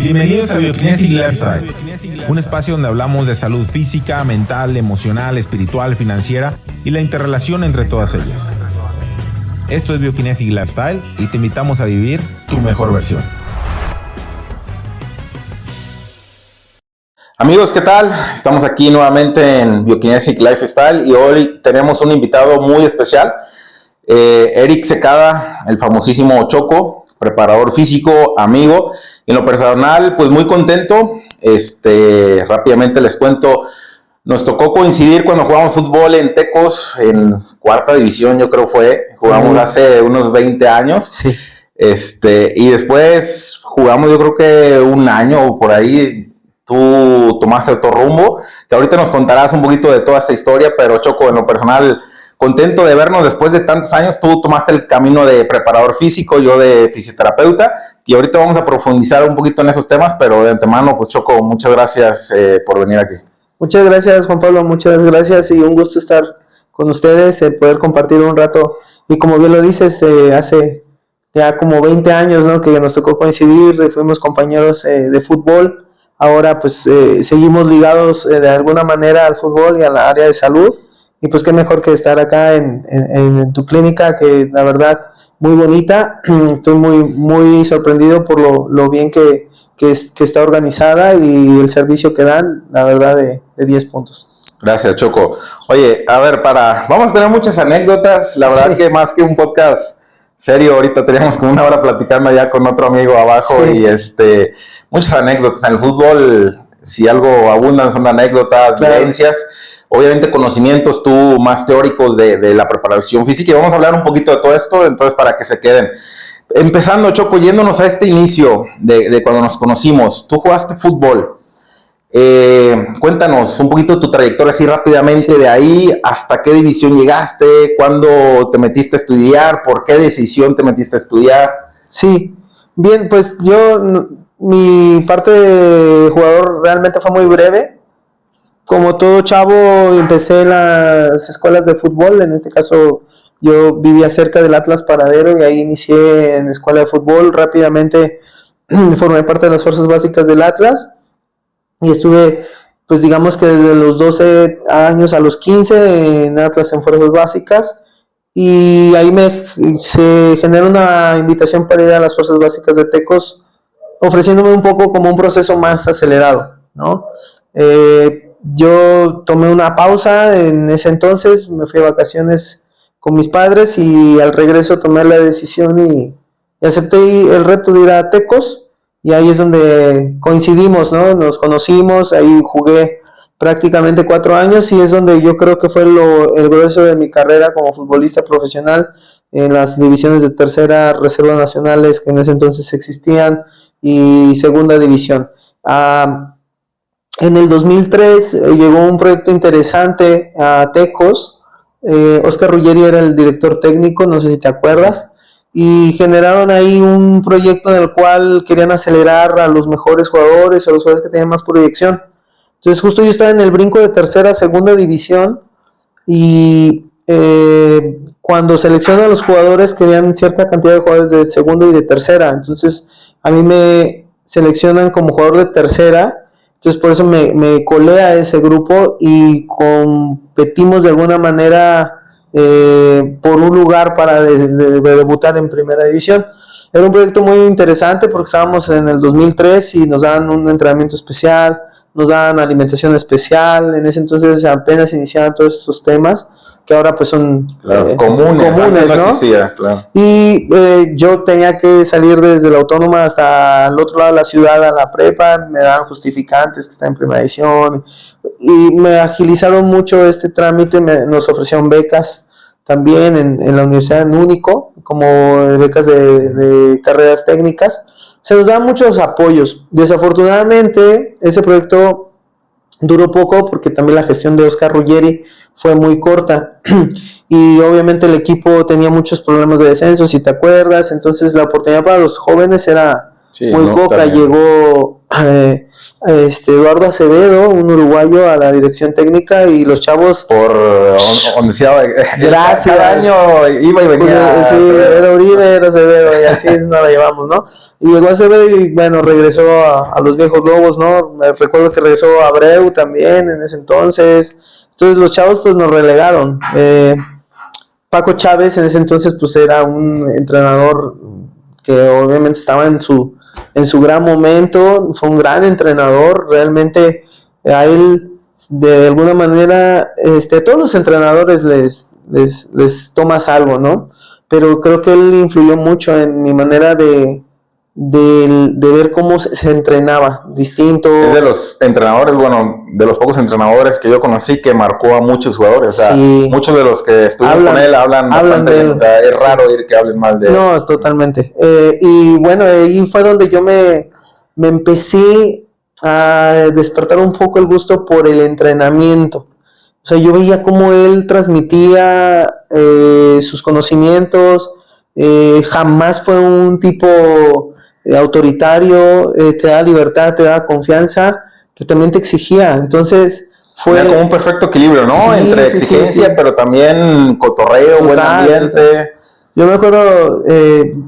Bienvenidos a Biokinetic Lifestyle, un espacio donde hablamos de salud física, mental, emocional, espiritual, financiera y la interrelación entre todas ellas. Esto es Biokinetic Lifestyle y te invitamos a vivir tu mejor versión. Amigos, ¿qué tal? Estamos aquí nuevamente en Biokinetic Lifestyle y hoy tenemos un invitado muy especial, Eric Secada, el famosísimo Choco, preparador físico, amigo. En lo personal, pues muy contento. Rápidamente les cuento, nos tocó coincidir cuando jugamos fútbol en Tecos, en cuarta división, yo creo jugamos hace unos 20 años. Sí. Y después jugamos, yo creo que un año o por ahí. Tú tomaste otro rumbo, que ahorita nos contarás un poquito de toda esta historia, pero Choco, en lo personal, contento de vernos después de tantos años. Tú tomaste el camino de preparador físico, yo de fisioterapeuta, y ahorita vamos a profundizar un poquito en esos temas, pero de antemano, pues Choco, muchas gracias por venir aquí. Muchas gracias, Juan Pablo, muchas gracias y un gusto estar con ustedes, poder compartir un rato. Y como bien lo dices, hace ya como 20 años, ¿no?, que nos tocó coincidir, fuimos compañeros de fútbol. Ahora pues seguimos ligados de alguna manera al fútbol y a la área de salud, y pues qué mejor que estar acá en tu clínica, que la verdad muy bonita. Estoy muy sorprendido por lo bien que está organizada y el servicio que dan, la verdad de 10 puntos. Gracias, Choco. Oye, a ver, vamos a tener muchas anécdotas, la verdad. Sí. Que más que un podcast serio, ahorita teníamos como una hora platicando allá con otro amigo abajo. Sí. Y muchas anécdotas. En el fútbol, si algo abundan son anécdotas, claro, vivencias, obviamente conocimientos tú más teóricos de la preparación física, y vamos a hablar un poquito de todo esto, entonces para que se queden. Empezando, Choco, yéndonos a este inicio de cuando nos conocimos, tú jugaste fútbol. Cuéntanos un poquito tu trayectoria así rápidamente. Sí. De ahí hasta qué división llegaste, cuándo te metiste a estudiar, por qué decisión te metiste a estudiar. Sí, bien, pues mi parte de jugador realmente fue muy breve. Como todo chavo, empecé en las escuelas de fútbol. En este caso yo vivía cerca del Atlas Paradero y ahí inicié en escuela de fútbol. Rápidamente formé parte de las fuerzas básicas del Atlas. Y estuve, pues digamos que desde los 12 años a los 15 en Atlas en Fuerzas Básicas, y ahí se generó una invitación para ir a las Fuerzas Básicas de Tecos, ofreciéndome un poco como un proceso más acelerado, ¿no? Yo tomé una pausa en ese entonces, me fui a vacaciones con mis padres y al regreso tomé la decisión y acepté el reto de ir a Tecos. Y ahí es donde coincidimos, ¿no? Nos conocimos, ahí jugué prácticamente 4 años y es donde yo creo que fue el grueso de mi carrera como futbolista profesional en las divisiones de tercera, reservas nacionales que en ese entonces existían, y segunda división. En el 2003 llegó un proyecto interesante a Tecos. Oscar Ruggeri era el director técnico, no sé si te acuerdas. Y generaron ahí un proyecto en el cual querían acelerar a los mejores jugadores, a los jugadores que tenían más proyección. Entonces justo yo estaba en el brinco de tercera a segunda división, y cuando seleccionan a los jugadores querían cierta cantidad de jugadores de segunda y de tercera. Entonces a mí me seleccionan como jugador de tercera, entonces por eso me colé a ese grupo y competimos de alguna manera por un lugar para debutar en primera división. Era un proyecto muy interesante porque estábamos en el 2003 y nos daban un entrenamiento especial, nos daban alimentación especial. En ese entonces apenas iniciaban todos estos temas que ahora pues son comunes, ¿no? No existía, claro. Y yo tenía que salir desde la autónoma hasta el otro lado de la ciudad a la prepa, me daban justificantes que está en primera edición, y me agilizaron mucho este trámite. Nos ofrecieron becas también en la universidad en Único, como becas de carreras técnicas. Se nos daban muchos apoyos. Desafortunadamente ese proyecto duró poco porque también la gestión de Oscar Ruggeri fue muy corta y obviamente el equipo tenía muchos problemas de descenso, si te acuerdas. Entonces la oportunidad para los jóvenes era muy poca. Llegó Eduardo Acevedo, un uruguayo, a la dirección técnica, y los chavos donde decía, gracias, cada año iba y venía. Sí, era Uribe, era Acevedo, y así nos la llevamos, ¿no? Y llegó Acevedo y bueno, regresó a los viejos lobos, ¿no? Me recuerdo que regresó Abreu también en ese entonces. Entonces los chavos pues nos relegaron. Paco Chávez en ese entonces pues era un entrenador que obviamente estaba en su gran momento, fue un gran entrenador, realmente a él de alguna manera, a todos los entrenadores les tomas algo, ¿no? Pero creo que él influyó mucho en mi manera de ver cómo se entrenaba, distinto. Es de los entrenadores, bueno, de los pocos entrenadores que yo conocí que marcó a muchos jugadores, o sea, sí. Muchos de los que estuvimos con él hablan bastante de él, o sea, es raro oír que hablen mal de él. No, totalmente. Y bueno, ahí fue donde yo me empecé a despertar un poco el gusto por el entrenamiento. O sea, yo veía cómo él transmitía sus conocimientos, jamás fue un tipo autoritario, te da libertad, te da confianza, pero también te exigía. Entonces fue como un perfecto equilibrio, ¿no? Sí, entre exigencia, pero también cotorreo, buen ambiente. Yo me acuerdo,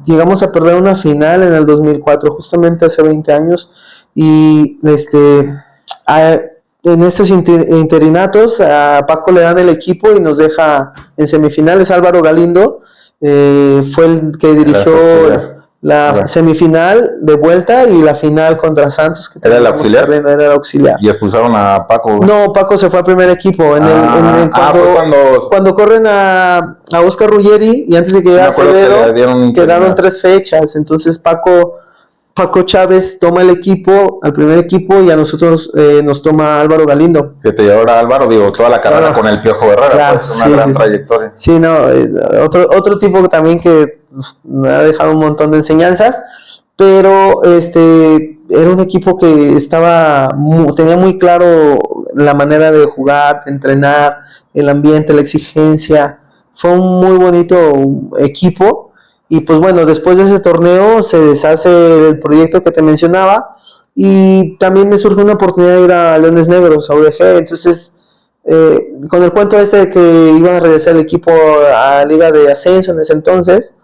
llegamos a perder una final en el 2004, justamente hace 20 años, y en estos interinatos a Paco le dan el equipo y nos deja en semifinales. Álvaro Galindo fue el que dirigió la semifinal de vuelta y la final contra Santos. Que ¿Era el auxiliar? Era el auxiliar. ¿Y expulsaron a Paco? No, Paco se fue al primer equipo. Cuando corren a Oscar Ruggeri y antes de que llegara Acevedo, quedaron 3 fechas. Entonces Paco Chávez toma el equipo, al primer equipo, y a nosotros nos toma Álvaro Galindo. Fíjate, y ahora Álvaro, toda la carrera con el Piojo Herrera, pues una gran trayectoria. Sí, no, otro tipo también que me ha dejado un montón de enseñanzas, pero era un equipo que tenía muy claro la manera de jugar, de entrenar, el ambiente, la exigencia. Fue un muy bonito equipo. Y pues bueno, después de ese torneo se deshace el proyecto que te mencionaba y también me surge una oportunidad de ir a Leones Negros, a UDG. Entonces, con el cuento de que iban a regresar el equipo a Liga de Ascenso en ese entonces,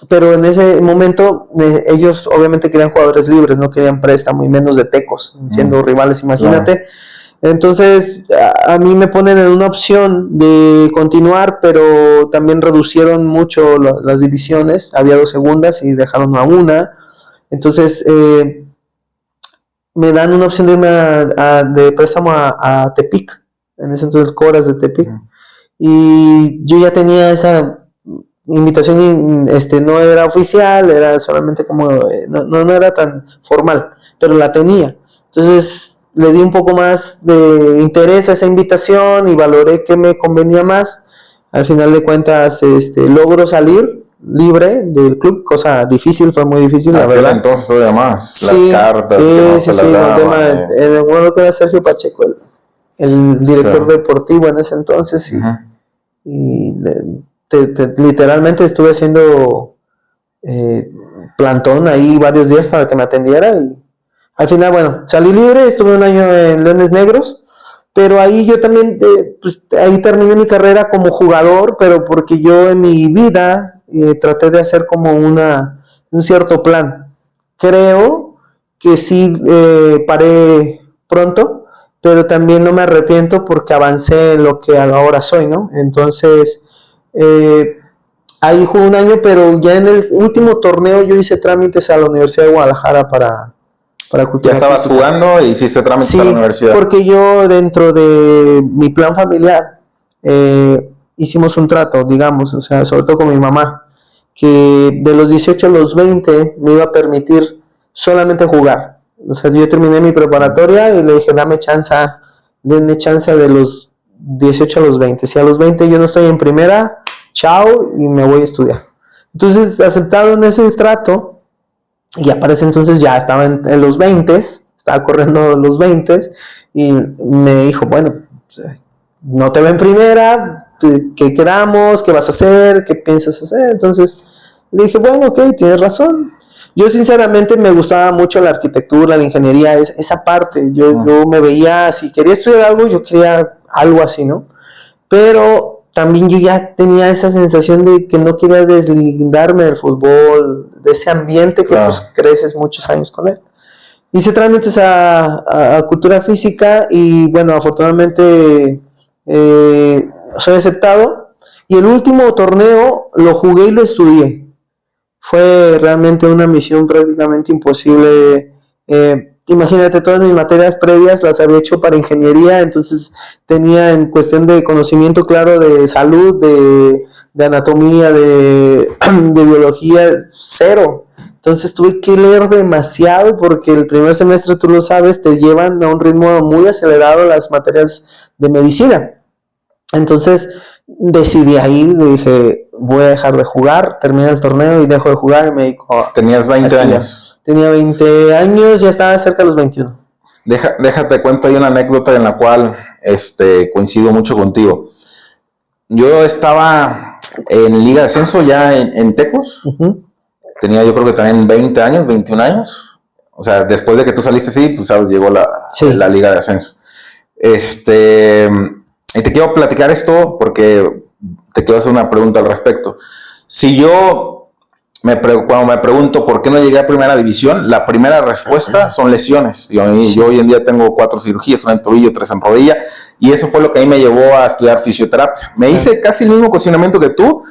pero en ese momento ellos obviamente querían jugadores libres, no querían préstamo y menos de Tecos, siendo rivales, imagínate. Claro. Entonces a mí me ponen en una opción de continuar, pero también reducieron mucho las divisiones, había 2 segundas y dejaron a una. Entonces me dan una opción de irme de préstamo a Tepic, en ese entonces Coras de Tepic, y yo ya tenía esa invitación, no era oficial, era solamente como, no era tan formal, pero la tenía. Entonces le di un poco más de interés a esa invitación y valoré que me convenía más. Al final de cuentas, logro salir libre del club, cosa difícil, fue muy difícil, la verdad. Entonces todavía más, sí, las cartas. Bueno, que era Sergio Pacheco, el director deportivo en ese entonces, y literalmente estuve haciendo plantón ahí varios días para que me atendiera, y al final, bueno, salí libre, estuve un año en Leones Negros, pero ahí yo también, ahí terminé mi carrera como jugador, pero porque yo en mi vida traté de hacer como un cierto plan. Creo que sí paré pronto, pero también no me arrepiento porque avancé en lo que ahora soy, ¿no? Entonces, ahí jugué un año, pero ya en el último torneo yo hice trámites a la Universidad de Guadalajara para cultura. ¿Ya estabas física jugando e hiciste trámites a la universidad? Sí, porque yo dentro de mi plan familiar hicimos un trato, digamos, o sea, sobre todo con mi mamá, que de los 18 a los 20 me iba a permitir solamente jugar. O sea, yo terminé mi preparatoria y le dije, denme chance de los 18 a los 20. Si a los 20 yo no estoy en primera, chao, y me voy a estudiar. Entonces, aceptado en ese trato, y aparece entonces ya estaba en los 20, estaba corriendo los 20, y me dijo, bueno, no te veo en primera, ¿qué quedamos? ¿Qué vas a hacer? ¿Qué piensas hacer? Entonces le dije, bueno, ok, tienes razón. Yo sinceramente me gustaba mucho la arquitectura, la ingeniería, esa parte. Yo me veía, si quería estudiar algo, yo quería algo así, ¿no? Pero también yo ya tenía esa sensación de que no quería deslindarme del fútbol, de ese ambiente que pues creces muchos años con él. Hice trámites a cultura física y bueno, afortunadamente soy aceptado. Y el último torneo lo jugué y lo estudié. Fue realmente una misión prácticamente imposible. Imagínate, todas mis materias previas las había hecho para ingeniería, entonces tenía en cuestión de conocimiento claro de salud, de anatomía, de biología, cero. Entonces tuve que leer demasiado porque el primer semestre, tú lo sabes, te llevan a un ritmo muy acelerado las materias de medicina. Entonces decidí ahí, dije, voy a dejar de jugar, terminé el torneo y dejo de jugar y me dedico a... ¿Tenías 20 años? Tenía 20 años, ya estaba cerca de los 21. Déjate cuento, hay una anécdota en la cual coincido mucho contigo. Yo estaba en Liga de Ascenso ya en Tecos. Uh-huh. Tenía yo creo que también 20 años, 21 años. O sea, después de que tú saliste así, pues sabes, llegó la Liga de Ascenso. Y te quiero platicar esto porque te quiero hacer una pregunta al respecto. Si yo, cuando me pregunto por qué no llegué a primera división, la primera respuesta son lesiones. Yo hoy en día tengo 4 cirugías, una en tobillo, 3 en rodilla, y eso fue lo que a mí me llevó a estudiar fisioterapia. Me hice casi el mismo cuestionamiento que tú,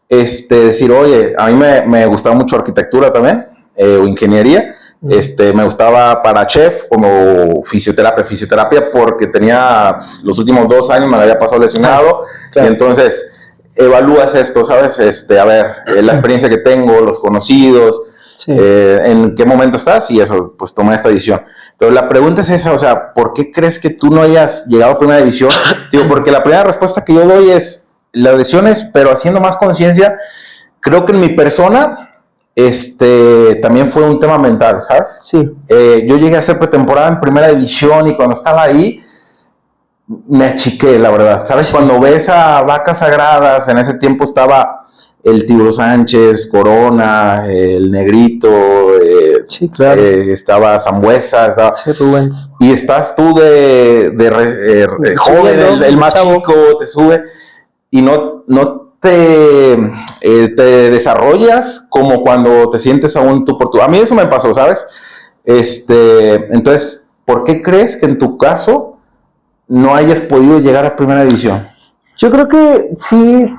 decir, oye, a mí me gustaba mucho arquitectura también, o ingeniería. Me gustaba para chef como fisioterapia porque tenía los últimos 2 años me había pasado lesionado. Claro. Y entonces evalúas esto, ¿sabes? A ver, la experiencia que tengo, los conocidos, en qué momento estás y eso, pues tomé esta decisión. Pero la pregunta es esa, o sea, ¿por qué crees que tú no hayas llegado a primera división? Digo, porque la primera respuesta que yo doy es las lesiones, pero haciendo más conciencia, creo que en mi persona también fue un tema mental, ¿sabes? Sí. Yo llegué a hacer pretemporada en primera división y cuando estaba ahí me achiqué, la verdad, ¿sabes? Sí. Cuando ves a vacas sagradas, en ese tiempo estaba el Tiburo Sánchez, Corona, el Negrito, sí, claro. Estaba Zambuesa, estaba... Sí, Rubens. Y estás tú de joven, el más chico, te sube y no te desarrollas como cuando te sientes aún tú por tú. A mí eso me pasó, ¿sabes? Entonces, ¿por qué crees que en tu caso no hayas podido llegar a primera división? Yo creo que sí,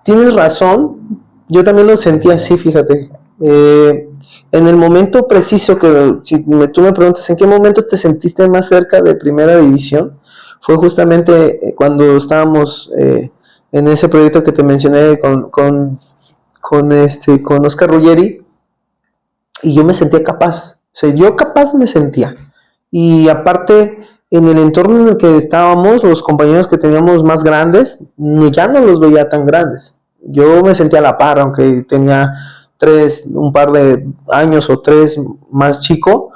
tienes razón. Yo también lo sentí así, fíjate. En el momento preciso que, si tú me preguntas, ¿en qué momento te sentiste más cerca de primera división? Fue justamente cuando estábamos... en ese proyecto que te mencioné con Oscar Ruggeri, y yo me sentía capaz, o sea, yo capaz me sentía, y aparte, en el entorno en el que estábamos, los compañeros que teníamos más grandes, ya no los veía tan grandes, yo me sentía a la par, aunque tenía un par de años o 3 más chico,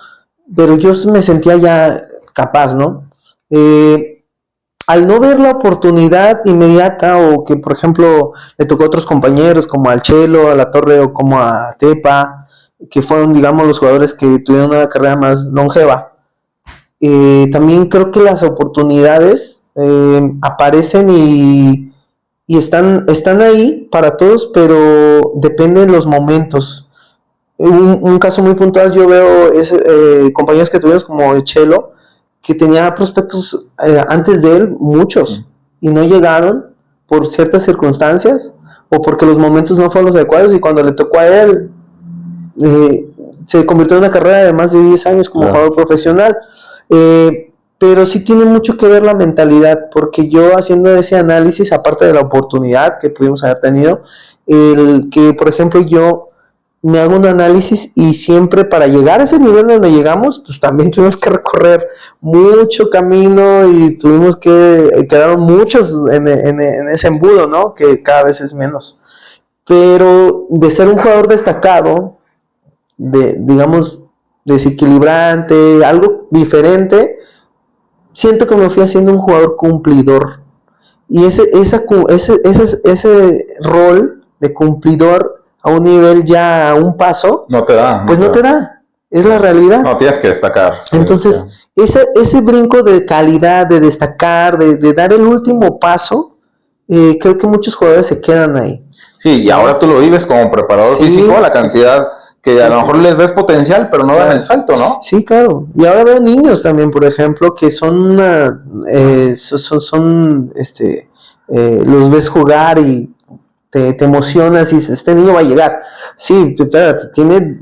pero yo me sentía ya capaz, ¿no? Al no ver la oportunidad inmediata o que, por ejemplo, le tocó a otros compañeros como al Chelo, a la Torre o como a Tepa, que fueron, digamos, los jugadores que tuvieron una carrera más longeva, también creo que las oportunidades aparecen y están ahí para todos, pero dependen de los momentos. Un caso muy puntual, yo veo compañeros que tuvimos como el Chelo, que tenía prospectos antes de él, muchos, y no llegaron por ciertas circunstancias o porque los momentos no fueron los adecuados, y cuando le tocó a él se convirtió en una carrera de más de 10 años como jugador profesional. Pero sí tiene mucho que ver la mentalidad, porque yo haciendo ese análisis, aparte de la oportunidad que pudimos haber tenido, el que, por ejemplo, yo me hago un análisis y siempre para llegar a ese nivel donde llegamos, pues también tuvimos que recorrer mucho camino y tuvimos que quedar muchos en ese embudo, ¿no? Que cada vez es menos. Pero de ser un jugador destacado, digamos, desequilibrante, algo diferente, siento que me fui haciendo un jugador cumplidor. Y ese rol de cumplidor a un nivel ya a un paso, no te da. pues no te da. Es la realidad. No, tienes que destacar. Entonces, ese brinco de calidad, de destacar, de dar el último paso, creo que muchos jugadores se quedan ahí. Sí, y ahora tú lo vives como preparador físico, la cantidad que a lo mejor les des potencial, pero no dan el salto, ¿no? Sí, claro. Y ahora veo niños también, por ejemplo, que son los ves jugar y te emocionas y dices, este niño va a llegar. Sí, espérate, tiene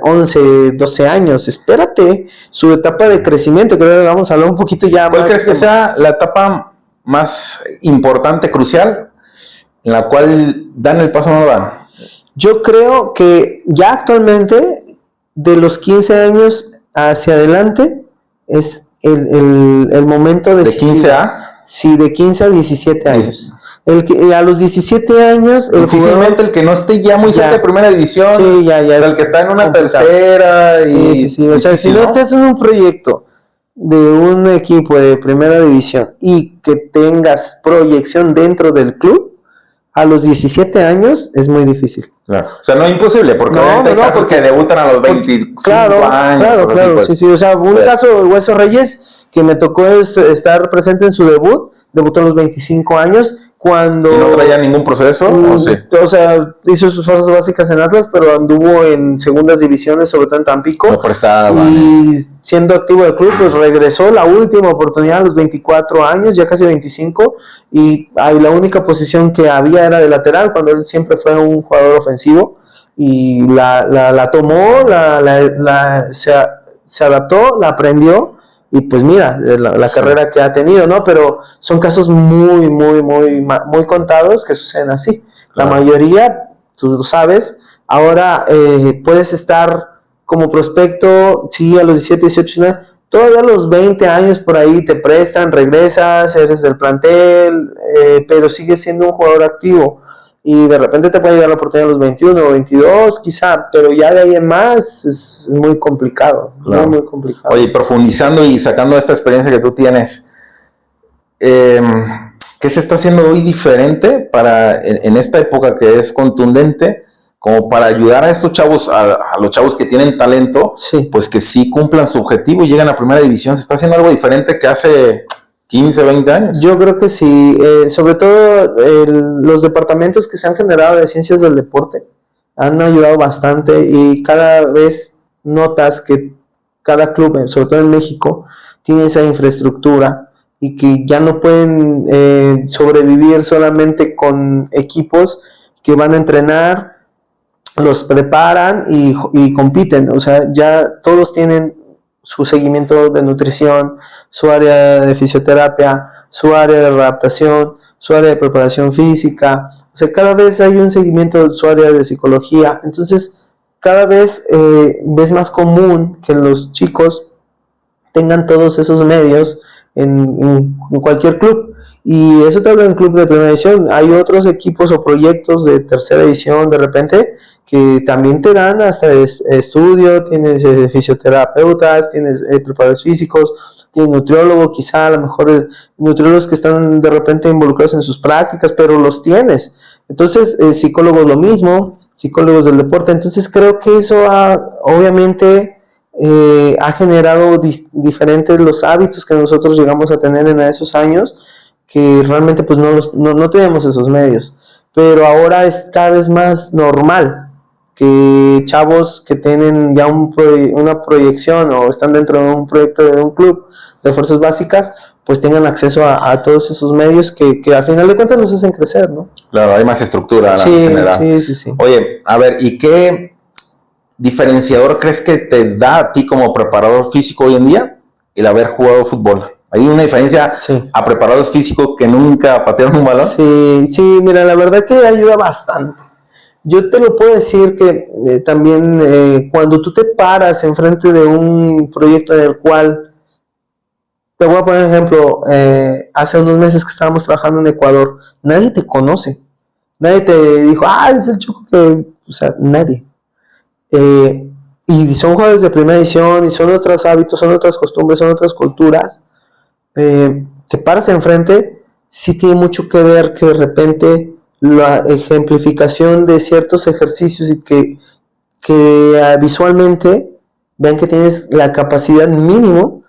11, 12 años, espérate su etapa de crecimiento, creo que vamos a hablar un poquito ya. ¿Cuál crees que sea la etapa más importante, crucial, en la cual dan el paso o no lo dan? Yo creo que ya actualmente, de los 15 años hacia adelante, es el momento ¿De decisivo. 15 a? Sí, de 15 a 17 años. El que a los 17 años, difícilmente el que no esté ya muy cerca de primera división, sí, ya, o sea, el que está en una complicado. Tercera y sí. O sea, si no estás en un proyecto de un equipo de primera división y que tengas proyección dentro del club, a los 17 años es muy difícil. Claro. O sea, no es imposible, porque obviamente hay casos que debutan a los 25 años. Claro, sí. O sea, un caso del Hueso Reyes, que me tocó estar presente en su debut, debutó a los 25 años, cuando... ¿Y no traía ningún proceso? ¿O sí? O sea, hizo sus fuerzas básicas en Atlas, pero anduvo en segundas divisiones, sobre todo en Tampico. Lo prestaba. Y siendo activo del club, pues regresó la última oportunidad a los 24 años, ya casi 25, y la única posición que había era de lateral, cuando él siempre fue un jugador ofensivo, y la tomó, se adaptó, la aprendió, y pues mira, la carrera que ha tenido, ¿no? Pero son casos muy contados que suceden así. Claro. La mayoría, tú lo sabes, ahora puedes estar como prospecto, sí, a los 17, 18, 19, todavía a los 20 años por ahí te prestan, regresas, eres del plantel, pero sigues siendo un jugador activo. Y de repente te puede llegar la oportunidad a los 21 o 22 quizá, pero ya de ahí en más es muy complicado, claro. muy complicado. Oye, profundizando y sacando esta experiencia que tú tienes, ¿qué se está haciendo hoy diferente para en esta época que es contundente, como para ayudar a estos chavos, a los chavos que tienen talento, sí, pues que sí cumplan su objetivo y llegan a primera división? ¿Se está haciendo algo diferente que hace 15, 20 años? Yo creo que sí, sobre todo los departamentos que se han generado de ciencias del deporte han ayudado bastante, y cada vez notas que cada club, sobre todo en México, tiene esa infraestructura y que ya no pueden sobrevivir solamente con equipos que van a entrenar, los preparan y compiten. O sea, ya todos tienen su seguimiento de nutrición, su área de fisioterapia, su área de adaptación, su área de preparación física. O sea, cada vez hay un seguimiento de su área de psicología. Entonces, cada vez ves más común que los chicos tengan todos esos medios en cualquier club. Y eso te hablo en club de primera división. Hay otros equipos o proyectos de tercera división de repente que también te dan hasta estudio, tienes fisioterapeutas, tienes preparadores físicos, tienes nutriólogo, quizá a lo mejor nutriólogos que están de repente involucrados en sus prácticas, pero los tienes. Entonces, psicólogos lo mismo, psicólogos del deporte. Entonces creo que eso obviamente ha generado diferentes los hábitos que nosotros llegamos a tener en esos años, que realmente pues no teníamos esos medios. Pero ahora es cada vez más normal que chavos que tienen ya una proyección o están dentro de un proyecto de un club de fuerzas básicas, pues tengan acceso a todos esos medios que al final de cuentas los hacen crecer, ¿no? Claro, hay más estructura en general. Sí. Oye, a ver, ¿y qué diferenciador crees que te da a ti como preparador físico hoy en día el haber jugado fútbol? ¿Hay una diferencia a preparadores físicos que nunca patearon un balón? Sí, mira, la verdad que ayuda bastante. Yo te lo puedo decir que también cuando tú te paras enfrente de un proyecto en el cual, te voy a poner un ejemplo, hace unos meses que estábamos trabajando en Ecuador, nadie te conoce, nadie te dijo, es el Choco que, o sea, nadie. Y son jugadores de primera edición y son otros hábitos, son otras costumbres, son otras culturas. Te paras enfrente, sí tiene mucho que ver que de repente la ejemplificación de ciertos ejercicios y que visualmente vean que tienes la capacidad mínimo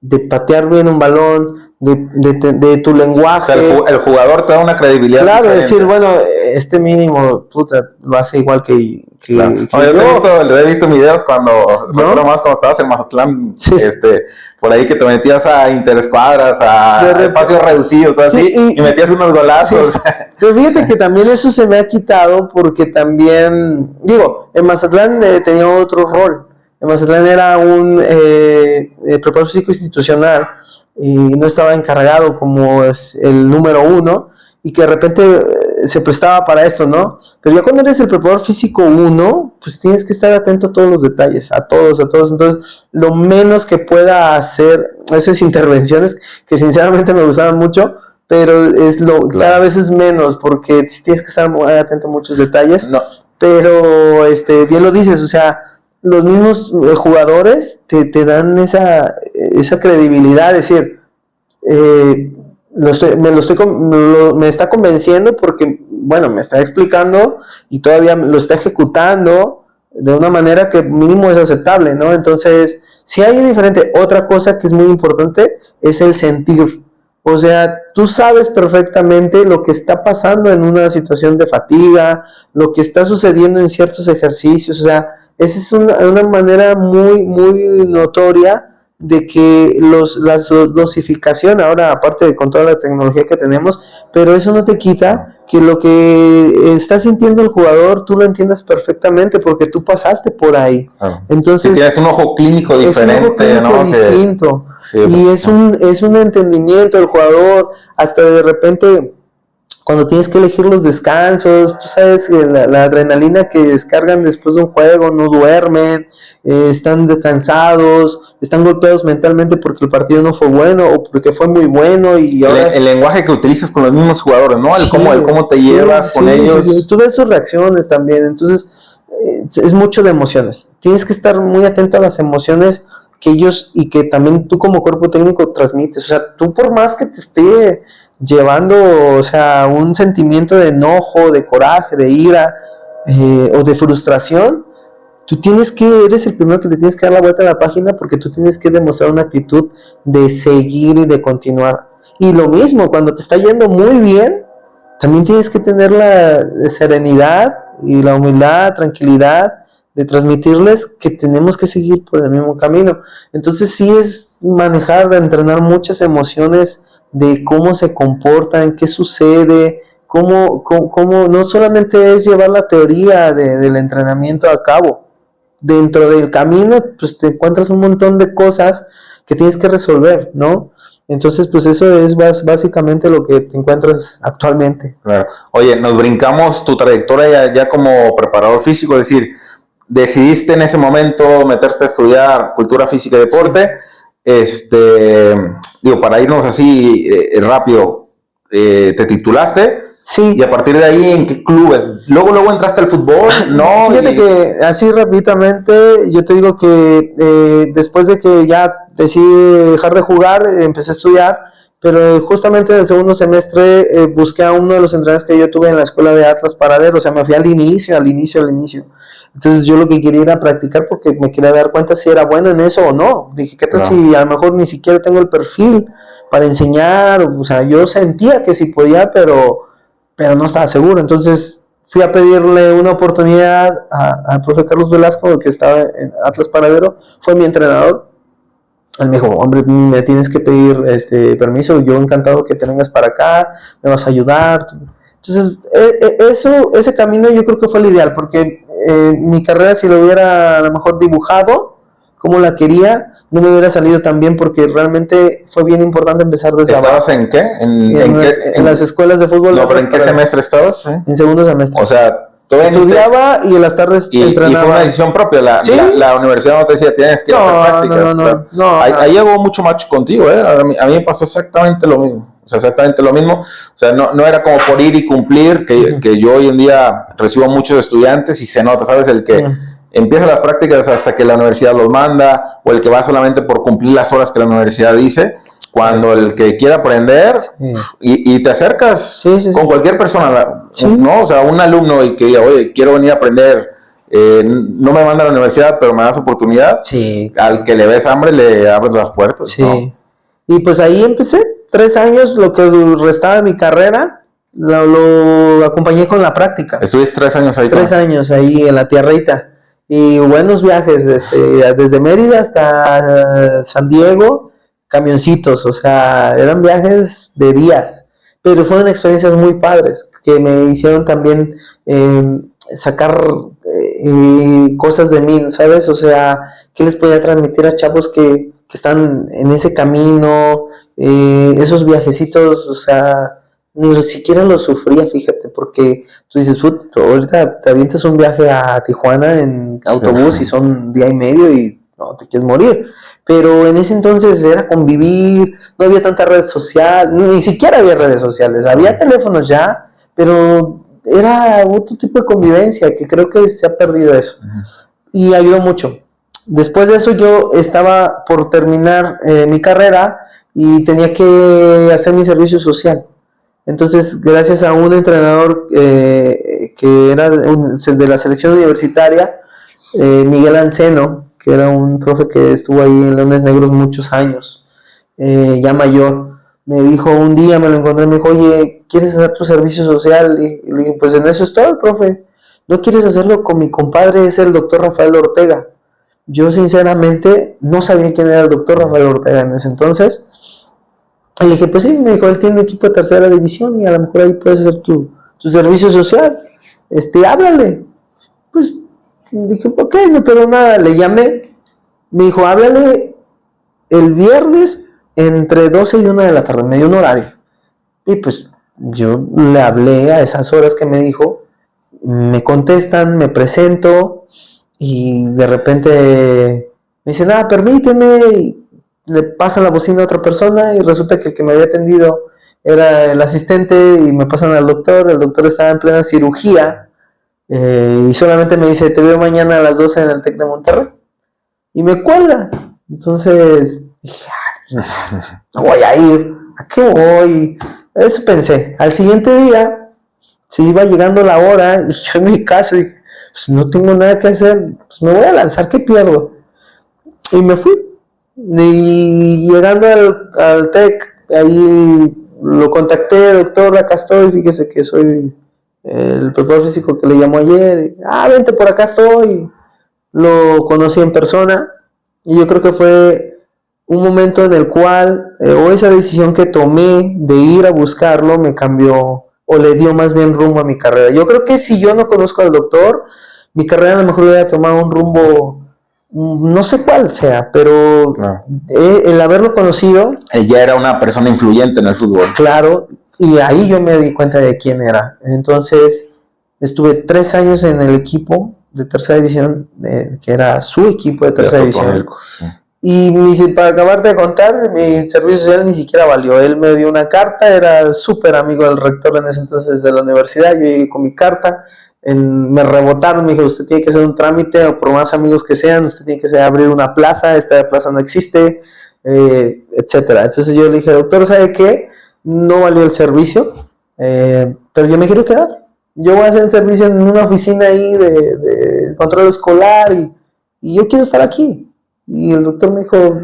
de patear bien un balón, de tu lenguaje. O sea, el jugador te da una credibilidad. Claro, diferente. decir, bueno, este mínimo, puta, lo hace igual que Claro. Yo he visto videos recuerdo más cuando estabas en Mazatlán, sí. Por ahí que te metías a interescuadras, a espacios reducidos, cosas así, y metías unos golazos. Sí. Pero fíjate que también eso se me ha quitado porque también, en Mazatlán tenía otro rol. En Mazatlán era un preparador físico institucional y no estaba encargado como es el número 1 y que de repente se prestaba para esto, ¿no? Pero ya cuando eres el preparador físico 1, pues tienes que estar atento a todos los detalles, a todos. Entonces, lo menos que pueda hacer esas intervenciones, que sinceramente me gustaban mucho, pero cada vez es menos, porque sí tienes que estar muy atento a muchos detalles. No. Pero, bien lo dices, o sea, los mismos jugadores te dan esa credibilidad, es decir, me está convenciendo porque, bueno, me está explicando y todavía lo está ejecutando de una manera que mínimo es aceptable, ¿no? Entonces, si hay diferente. Otra cosa que es muy importante es el sentir. O sea, tú sabes perfectamente lo que está pasando en una situación de fatiga, lo que está sucediendo en ciertos ejercicios. O sea, esa es una manera muy, muy notoria de que la dosificación, ahora aparte de con toda la tecnología que tenemos, pero eso no te quita que lo que está sintiendo el jugador tú lo entiendas perfectamente porque tú pasaste por ahí. Entonces, si tienes un ojo clínico diferente, es un ojo clínico, ¿no? Distinto. Sí, y es un entendimiento del jugador, hasta de repente cuando tienes que elegir los descansos, tú sabes que la adrenalina que descargan después de un juego, no duermen, están cansados, están golpeados mentalmente porque el partido no fue bueno o porque fue muy bueno. Y ahora el lenguaje que utilizas con los mismos jugadores, ¿no? Sí, el cómo te llevas con ellos. Sí. Tú ves sus reacciones también, entonces es mucho de emociones. Tienes que estar muy atento a las emociones que ellos y que también tú como cuerpo técnico transmites. O sea, tú por más que te esté llevando, o sea, un sentimiento de enojo, de coraje, de ira o de frustración, tú eres el primero que le tienes que dar la vuelta a la página porque tú tienes que demostrar una actitud de seguir y de continuar. Y lo mismo, cuando te está yendo muy bien, también tienes que tener la serenidad y la humildad, tranquilidad de transmitirles que tenemos que seguir por el mismo camino. Entonces sí es entrenar muchas emociones de cómo se comportan, qué sucede, cómo no solamente es llevar la teoría del entrenamiento a cabo. Dentro del camino, pues te encuentras un montón de cosas que tienes que resolver, ¿no? Entonces, pues eso es básicamente lo que te encuentras actualmente. Claro. Oye, nos brincamos tu trayectoria ya como preparador físico, es decir, decidiste en ese momento meterte a estudiar cultura física y deporte. Sí. Para irnos así rápido, te titulaste. Sí. Y a partir de ahí, ¿en qué clubes? Luego entraste al fútbol, ¿no? Fíjate que así rápidamente, yo te digo que después de que ya decidí dejar de jugar, empecé a estudiar, pero justamente en el segundo semestre busqué a uno de los entrenadores que yo tuve en la escuela de Atlas Paradero, o sea, me fui al inicio. Entonces yo lo que quería era practicar porque me quería dar cuenta si era bueno en eso o no. Dije, ¿qué tal si a lo mejor ni siquiera tengo el perfil para enseñar? O sea, yo sentía que sí podía, pero no estaba seguro. Entonces fui a pedirle una oportunidad al profe Carlos Velasco, que estaba en Atlas Paradero, fue mi entrenador. Él me dijo, hombre, me tienes que pedir permiso, yo encantado que te vengas para acá, me vas a ayudar. Entonces, ese camino yo creo que fue el ideal, porque mi carrera, si lo hubiera a lo mejor dibujado como la quería, no me hubiera salido tan bien, porque realmente fue bien importante empezar desde abajo. ¿Estabas en qué? En las escuelas de fútbol. No, pero ¿en qué semestre estabas? En segundo semestre. O sea, estudiaba y en las tardes entrenaba. Y fue una decisión propia. ¿Sí? La universidad no te decía, tienes que hacer prácticas. No. Ahí hago mucho match contigo, ¿eh? A mí me pasó exactamente lo mismo. O sea, no era como por ir y cumplir, que yo hoy en día recibo muchos estudiantes y se nota, ¿sabes? El que empieza las prácticas hasta que la universidad los manda, o el que va solamente por cumplir las horas que la universidad dice, cuando el que quiera aprender, y te acercas con cualquier persona, ¿no? O sea, un alumno y que diga, oye, quiero venir a aprender, no me manda a la universidad, pero me das oportunidad, al que le ves hambre le abres las puertas. ¿No? Y pues ahí empecé, 3 años, lo que restaba de mi carrera, lo acompañé con la práctica. ¿Estuviste 3 años ahí? 3 años ahí en la tierrita. Y buenos viajes, desde Mérida hasta San Diego, camioncitos, o sea, eran viajes de días, pero fueron experiencias muy padres, que me hicieron también sacar cosas de mí, ¿sabes? O sea, ¿qué les podía transmitir a chavos que están en ese camino? Esos viajecitos, o sea, ni siquiera los sufría, fíjate, porque tú dices, ahorita te avientas un viaje a Tijuana en autobús y son 1 día y medio y no, te quieres morir. Pero en ese entonces era convivir, no había tanta red social, ni siquiera había redes sociales, había teléfonos ya, pero era otro tipo de convivencia que creo que se ha perdido eso. Y ayudó mucho. Después de eso yo estaba por terminar mi carrera y tenía que hacer mi servicio social. Entonces, gracias a un entrenador que era de la selección universitaria, Miguel Anceno, que era un profe que estuvo ahí en Leones Negros muchos años, ya mayor, me dijo un día, me lo encontré, me dijo, oye, ¿quieres hacer tu servicio social? Y le dije, pues en eso estoy, profe. ¿No quieres hacerlo con mi compadre? Es el doctor Rafael Ortega. Yo sinceramente no sabía quién era el doctor Rafael Ortega en ese entonces. Y le dije, pues sí, me dijo, él tiene un equipo de 3ª división y a lo mejor ahí puedes hacer tu servicio social. Háblale. Pues dije, ok, pero nada, le llamé. Me dijo, háblale el viernes entre 12 y 1 de la tarde, me dio un horario. Y pues yo le hablé a esas horas que me dijo, me contestan, me presento y de repente me dicen, permíteme, y le pasa la bocina a otra persona y resulta que el que me había atendido era el asistente y me pasan al doctor, el doctor estaba en plena cirugía y solamente me dice, te veo mañana a las 12 en el TEC de Monterrey y me cuelga. Entonces dije, no voy a ir, ¿a qué voy? Eso pensé. Al siguiente día se iba llegando la hora y yo en mi casa dije, pues no tengo nada que hacer, pues me voy a lanzar, ¿qué pierdo? Y me fui. Y llegando al TEC, ahí lo contacté, doctor, acá estoy, fíjese que soy el preparador físico que le llamó ayer. Vente, por acá estoy. Lo conocí en persona y yo creo que fue un momento en el cual, o esa decisión que tomé de ir a buscarlo me cambió, o le dio más bien rumbo a mi carrera. Yo creo que si yo no conozco al doctor, mi carrera a lo mejor hubiera tomado un rumbo, no sé cuál sea, pero claro, el haberlo conocido... Él ya era una persona influyente en el fútbol. Claro, y ahí yo me di cuenta de quién era. Entonces, estuve 3 años en el equipo de 3ª división, que era su equipo de 3ª división. Sí. Y para acabarte de contar, mi servicio social ni siquiera valió. Él me dio una carta, era súper amigo del rector en ese entonces de la universidad. Yo llegué con mi carta, me rebotaron, me dijo, usted tiene que hacer un trámite, o por más amigos que sean, usted tiene que abrir una plaza, esta plaza no existe, etcétera. Entonces yo le dije, doctor, ¿sabe qué? No valió el servicio, pero yo me quiero quedar. Yo voy a hacer el servicio en una oficina ahí de control escolar y yo quiero estar aquí. Y el doctor me dijo,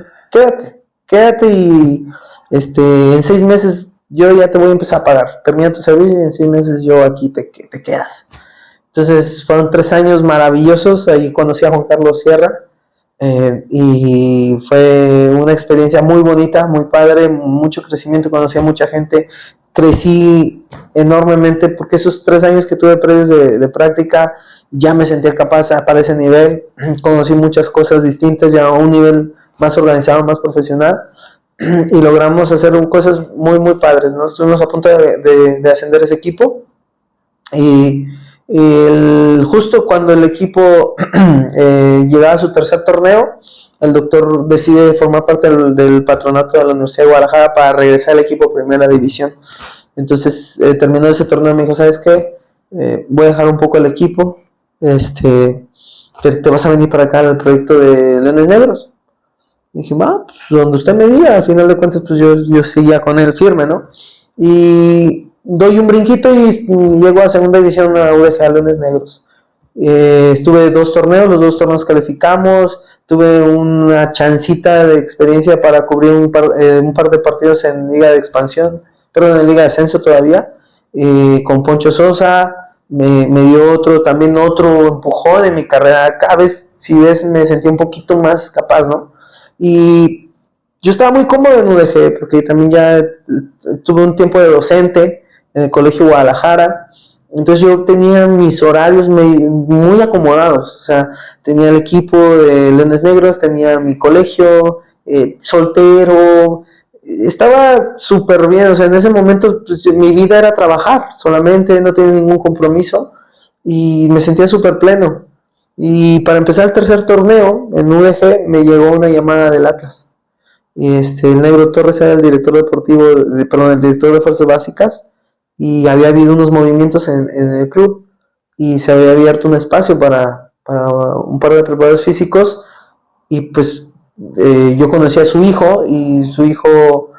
quédate y en 6 meses yo ya te voy a empezar a pagar. Termina tu servicio y en 6 meses yo aquí te quedas. Entonces fueron 3 años maravillosos. Ahí conocí a Juan Carlos Sierra y fue una experiencia muy bonita, muy padre, mucho crecimiento. Conocí a mucha gente, crecí enormemente porque esos 3 años que tuve previos de práctica ya me sentía capaz para ese nivel. Conocí muchas cosas distintas, ya a un nivel más organizado, más profesional, y logramos hacer cosas muy, muy padres, ¿no? Estuvimos a punto de ascender ese equipo, y justo cuando el equipo llegaba a su 3er torneo, el doctor decide formar parte del patronato de la Universidad de Guadalajara para regresar al equipo a 1ª división. Entonces terminó ese torneo y me dijo, ¿sabes qué? Voy a dejar un poco el equipo, te vas a venir para acá al proyecto de Leones Negros. Y dije, pues donde usted me diga, al final de cuentas, pues yo seguía con él firme, ¿no? Y doy un brinquito y llego a segunda división a UDG, a Leones Negros. Estuve 2 torneos, los 2 torneos calificamos, tuve una chancita de experiencia para cubrir un par de partidos en Liga de Expansión, perdón, en Liga de Ascenso todavía, con Poncho Sosa. Me dio otro empujón en mi carrera. Cada vez, si ves, me sentí un poquito más capaz, ¿no? Y yo estaba muy cómodo en UDG, porque también ya tuve un tiempo de docente en el Colegio Guadalajara. Entonces yo tenía mis horarios muy acomodados. O sea, tenía el equipo de Leones Negros, tenía mi colegio, soltero. Estaba súper bien, o sea, en ese momento pues, mi vida era trabajar solamente, no tenía ningún compromiso y me sentía súper pleno. Y para empezar el tercer torneo en UDG me llegó una llamada del Atlas. El Negro Torres era el director deportivo, el director de Fuerzas Básicas, y había habido unos movimientos en el club y se había abierto un espacio para un par de preparadores físicos y pues yo conocí a su hijo y su hijo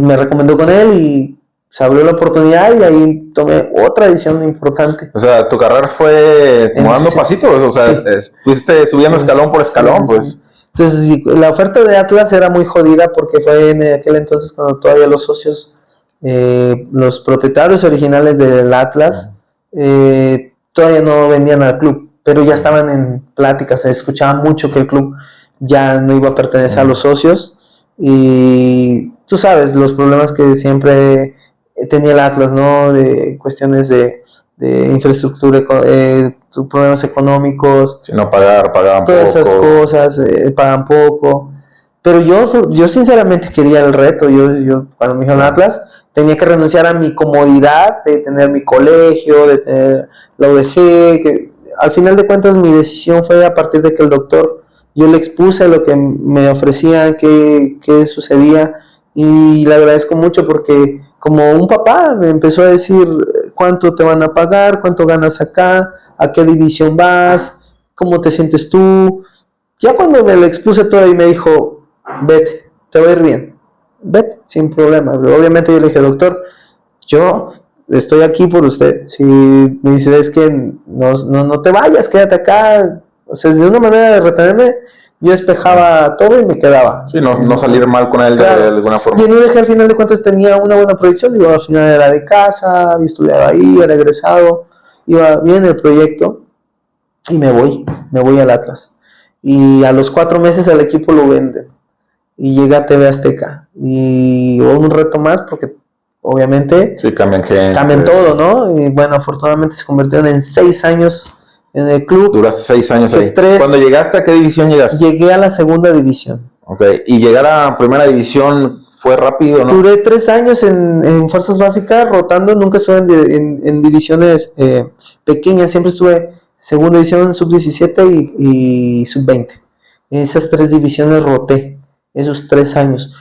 me recomendó con él y se abrió la oportunidad y ahí tomé otra decisión importante. O sea, tu carrera fue como dando pasitos, o sea, sí. Fuiste subiendo escalón por escalón, pues. Entonces, la oferta de Atlas era muy jodida porque fue en aquel entonces cuando todavía los socios, los propietarios originales del Atlas, todavía no vendían al club, pero ya estaban en pláticas, se escuchaba mucho que el club ya no iba a pertenecer a los socios y tú sabes los problemas que siempre tenía el Atlas, ¿no? De cuestiones de infraestructura, problemas económicos. Si no pagaban todas poco. Esas cosas, pagan poco. Pero yo sinceramente quería el reto. Yo cuando me dijeron Atlas, tenía que renunciar a mi comodidad de tener mi colegio, de tener la UDG. Que, al final de cuentas, mi decisión fue a partir de que el doctor, yo le expuse lo que me ofrecían, qué sucedía. Y le agradezco mucho porque como un papá me empezó a decir cuánto te van a pagar, cuánto ganas acá, a qué división vas, cómo te sientes tú. Ya cuando me lo expuse todo y me dijo, vete, te va a ir bien, vete, sin problema. Obviamente yo le dije, doctor, yo estoy aquí por usted. Si me dice, es que no te vayas, quédate acá. O sea, de una manera de retenerme, yo despejaba todo y me quedaba. Sí, no salir mal con él, claro, de alguna forma. Y en UDG al final de cuentas tenía una buena proyección. Digo, al final era de casa, había estudiado ahí, era egresado, iba bien el proyecto y me voy al Atlas. Y a los 4 meses el equipo lo venden y llega a TV Azteca. Y un reto más porque obviamente sí, cambian todo, ¿no? Y bueno, afortunadamente se convirtieron en 6 años en el club. Duraste 6 años ahí. Cuando llegaste, ¿a qué división llegaste? Llegué a la segunda división. Ok, ¿y llegar a primera división fue rápido, no? Duré 3 años en Fuerzas Básicas rotando, nunca estuve en divisiones pequeñas, siempre estuve segunda división, sub-17 y sub-20. En esas 3 divisiones roté, esos 3 años.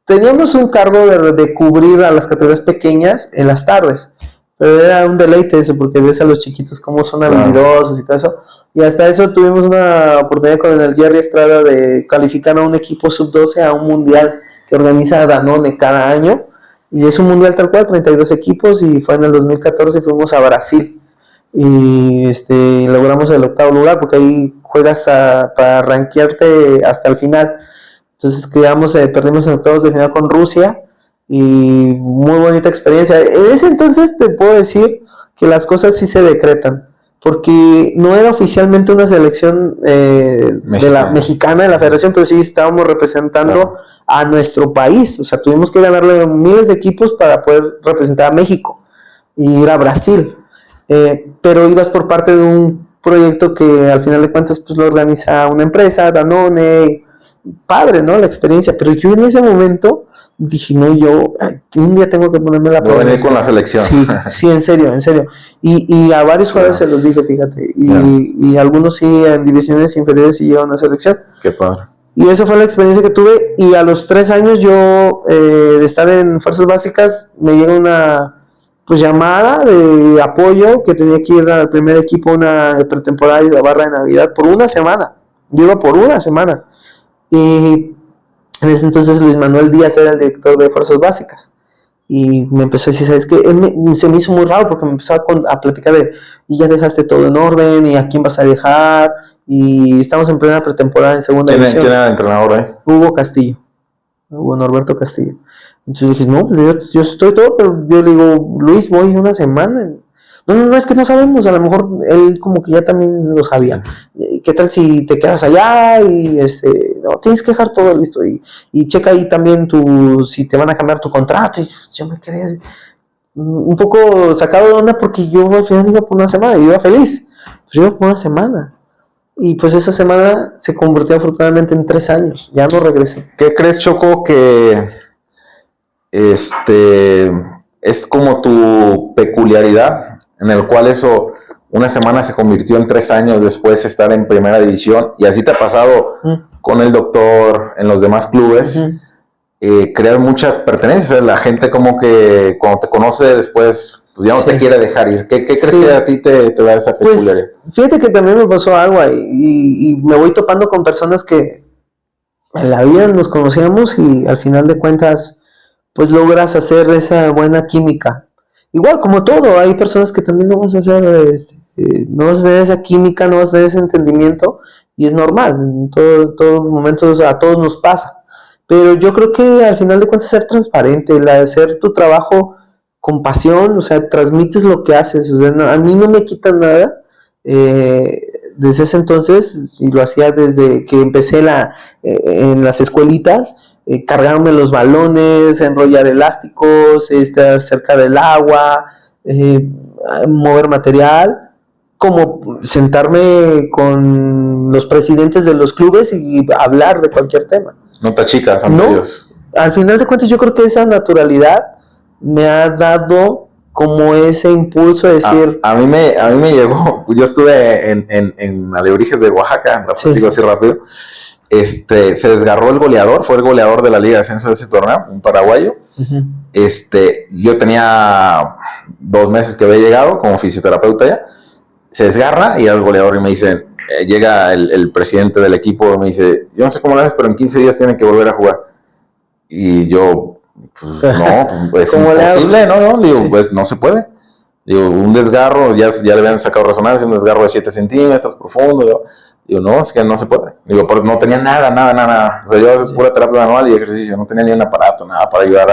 Teníamos un cargo de cubrir a las categorías pequeñas en las tardes. Pero era un deleite eso, porque ves a los chiquitos cómo son habilidosos y todo eso. Y hasta eso tuvimos una oportunidad con el Jerry Estrada de calificar a un equipo sub-12 a un mundial que organiza Danone cada año. Y es un mundial tal cual, 32 equipos, y fue en el 2014 y fuimos a Brasil. Y logramos el 8º lugar, porque ahí juegas para rankearte hasta el final. Entonces perdimos en octavos de final con Rusia. Y muy bonita experiencia. En ese entonces te puedo decir que las cosas sí se decretan, porque no era oficialmente una selección de la mexicana de la federación, pero sí estábamos representando a nuestro país. O sea, tuvimos que ganarle miles de equipos para poder representar a México y ir a Brasil, pero ibas por parte de un proyecto que al final de cuentas pues lo organiza una empresa, Danone. Padre, ¿no? La experiencia, pero yo en ese momento dije, no, un día tengo que ponerme la prueba. Voy a venir con la selección. Sí, en serio. Y a varios jugadores se los dije, fíjate. Y algunos sí en divisiones inferiores sí llevan a selección. Qué padre. Y esa fue la experiencia que tuve. Y a los 3 años yo, de estar en Fuerzas Básicas, me llega pues llamada de apoyo que tenía que ir al primer equipo una pretemporada y la barra de Navidad por una semana. Yo iba por una semana. Y en ese entonces Luis Manuel Díaz era el director de Fuerzas Básicas. Y me empezó a decir, ¿sabes qué? Se me hizo muy raro porque me empezó a platicar de, y ya dejaste todo en orden, y a quién vas a dejar, y estamos en plena pretemporada en segunda división. ¿Quién era el entrenador ahí? Hugo Norberto Castillo. Entonces dije, no, yo estoy todo, pero yo le digo, Luis, voy una semana. No, es que no sabemos, a lo mejor él como que ya también lo sabía. ¿Qué tal si te quedas allá? Y no, tienes que dejar todo listo. Y checa ahí también si te van a cambiar tu contrato. Y yo me quedé un poco sacado de onda porque yo al final iba por una semana y iba feliz. Pero iba por una semana. Y pues esa semana se convirtió afortunadamente en 3 años. Ya no regresé. ¿Qué crees, Choco, que es como tu peculiaridad? En el cual una semana se convirtió en 3 años después de estar en primera división, y así te ha pasado con el doctor en los demás clubes. Creas mucha pertenencia, la gente como que cuando te conoce después, pues ya no te quiere dejar ir. ¿Qué crees que a ti te da esa peculiaridad? Pues, fíjate que también me pasó algo ahí, y me voy topando con personas que en la vida nos conocíamos y al final de cuentas pues logras hacer esa buena química. Igual, como todo, hay personas que también no vas a hacer, no vas a tener esa química, no vas a tener ese entendimiento, y es normal, en todos momentos a todos nos pasa. Pero yo creo que al final de cuentas ser transparente, el hacer tu trabajo con pasión, o sea, transmites lo que haces, o sea, a mí no me quitan nada. Desde ese entonces, y lo hacía desde que empecé en las escuelitas, cargarme los balones, enrollar elásticos, estar cerca del agua, mover material, como sentarme con los presidentes de los clubes y hablar de cualquier tema. No te achicas ante ellos. Al final de cuentas yo creo que esa naturalidad me ha dado como ese impulso de decir... A mí me llegó, yo estuve en Alebrijes de Oaxaca, digo así rápido. Se desgarró el goleador, fue el goleador de la Liga de Ascenso de ese torneo, un paraguayo. Yo tenía 2 meses que había llegado como fisioterapeuta ya. Se desgarra y el goleador, y me dice, llega el presidente del equipo y me dice, yo no sé cómo lo haces, pero en 15 días tienen que volver a jugar. Y yo, pues no, es imposible, no, digo, sí. Pues no se puede. Digo, un desgarro, ya le habían sacado resonancia, un desgarro de 7 centímetros profundo. Digo, no, es que no se puede. Digo, pero no tenía nada. O sea, yo pura terapia manual y ejercicio, no tenía ni un aparato, nada para ayudar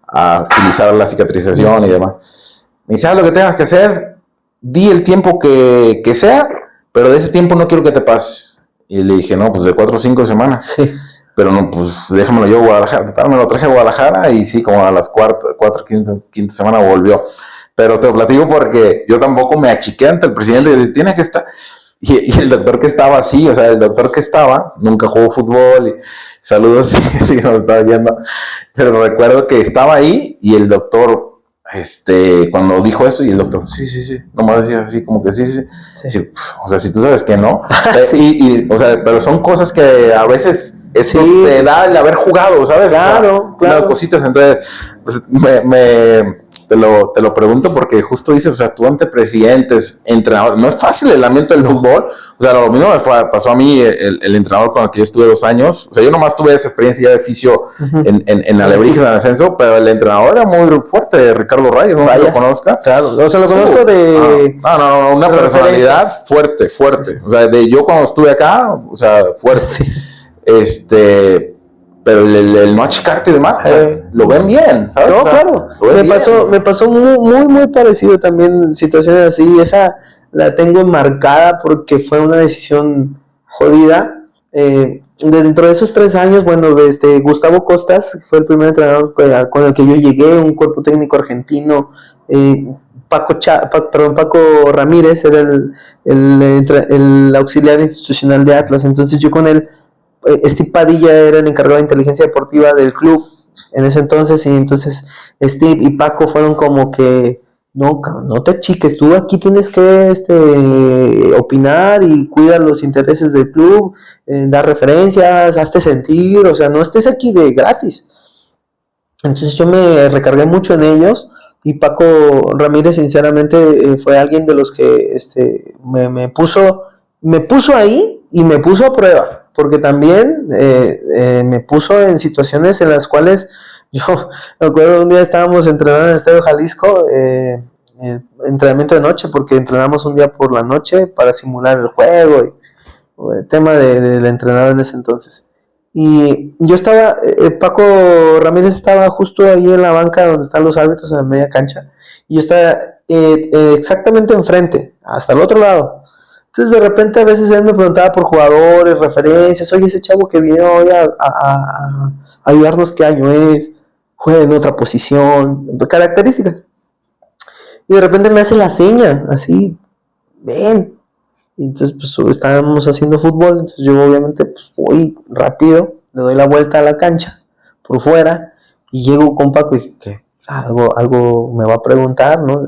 a agilizar la cicatrización y demás. Me dice, haz lo que tengas que hacer, di el tiempo que sea, pero de ese tiempo no quiero que te pases. Y le dije, no, pues de 4 o 5 semanas. Sí. Pero no, pues déjamelo yo a Guadalajara. Total, me lo traje a Guadalajara y sí, como a las 4, quinta semana volvió. Pero te lo platico porque yo tampoco me achiqué ante el presidente y dije, tiene que estar. Y el doctor que estaba así, o sea, el doctor que estaba, nunca jugó fútbol, y saludos si nos estaba viendo, pero recuerdo que estaba ahí y el doctor, cuando dijo eso, y el doctor, sí, nomás decía así, como que sí. O sea, si tú sabes que no, sí. O sea, pero son cosas que a veces esto te da el haber jugado, ¿sabes? Claro. Las cositas, entonces, pues, te lo pregunto porque justo dices, o sea, tú ante presidentes, entrenadores, no es fácil el ambiente del fútbol. O sea, lo mismo me pasó a mí, el entrenador con el que yo estuve 2 años. O sea, yo nomás tuve esa experiencia ya de fisio en Alebrijes, en ascenso, pero el entrenador era muy fuerte, Ricardo Reyes, no sé si lo conozca. Claro, o sea, lo conozco de... No, una personalidad fuerte. O sea, yo cuando estuve acá, o sea, fuerte. Sí. Pero el no achicarte y demás, o sea, lo ven bien, ¿sabes? No, o sea, claro. Me pasó muy parecido también situaciones así. Esa la tengo enmarcada porque fue una decisión jodida. Dentro de esos 3 años, bueno, Gustavo Costas fue el primer entrenador con el que yo llegué, un cuerpo técnico argentino. Paco Ramírez era el auxiliar institucional de Atlas. Entonces yo con él, Steve Padilla era el encargado de inteligencia deportiva del club en ese entonces, y entonces Steve y Paco fueron como que no te achiques, tú aquí tienes que opinar y cuidar los intereses del club, dar referencias, hazte sentir, o sea, no estés aquí de gratis. Entonces yo me recargué mucho en ellos Y Paco Ramírez, sinceramente, fue alguien de los que me puso ahí y me puso a prueba, porque también me puso en situaciones en las cuales yo me acuerdo un día estábamos entrenando en el Estadio Jalisco, entrenamiento de noche, porque entrenamos un día por la noche para simular el juego, y el tema del entrenador en ese entonces. Y yo estaba, Paco Ramírez estaba justo ahí en la banca donde están los árbitros en la media cancha, y yo estaba exactamente enfrente, hasta el otro lado. Entonces de repente a veces él me preguntaba por jugadores, referencias, oye, ese chavo que vino hoy a ayudarnos, ¿qué año es? Juega en otra posición, características. Y de repente me hace la seña, así, ven. Y entonces pues estábamos haciendo fútbol, entonces yo obviamente pues voy rápido, le doy la vuelta a la cancha, por fuera, y llego con Paco y dije, ¿qué? Algo me va a preguntar, ¿no?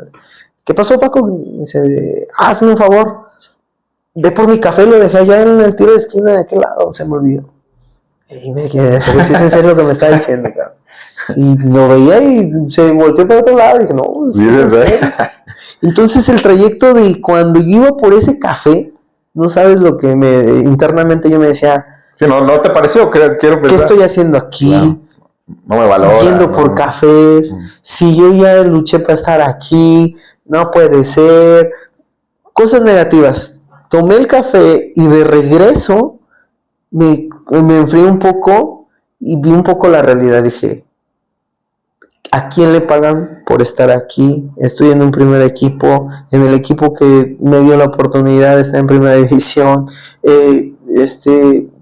¿Qué pasó, Paco? Y dice, hazme un favor, ve por mi café, lo dejé allá en el tiro de esquina de aquel lado, se me olvidó. Y me quedé, porque si es en serio lo que me está diciendo, cabrón. Y lo veía y se volteó para otro lado y dije, no, sí, es en serio. Entonces el trayecto de cuando yo iba por ese café, no sabes lo que internamente yo me decía. Sí, no te pareció, quiero pensar. ¿Qué estoy haciendo aquí? Claro. No me valora. Yendo por cafés, si yo ya luché para estar aquí, no puede ser. Cosas negativas. Tomé el café y de regreso me enfrié un poco y vi un poco la realidad. Dije, ¿a quién le pagan por estar aquí? Estoy en un primer equipo, en el equipo que me dio la oportunidad de estar en primera división.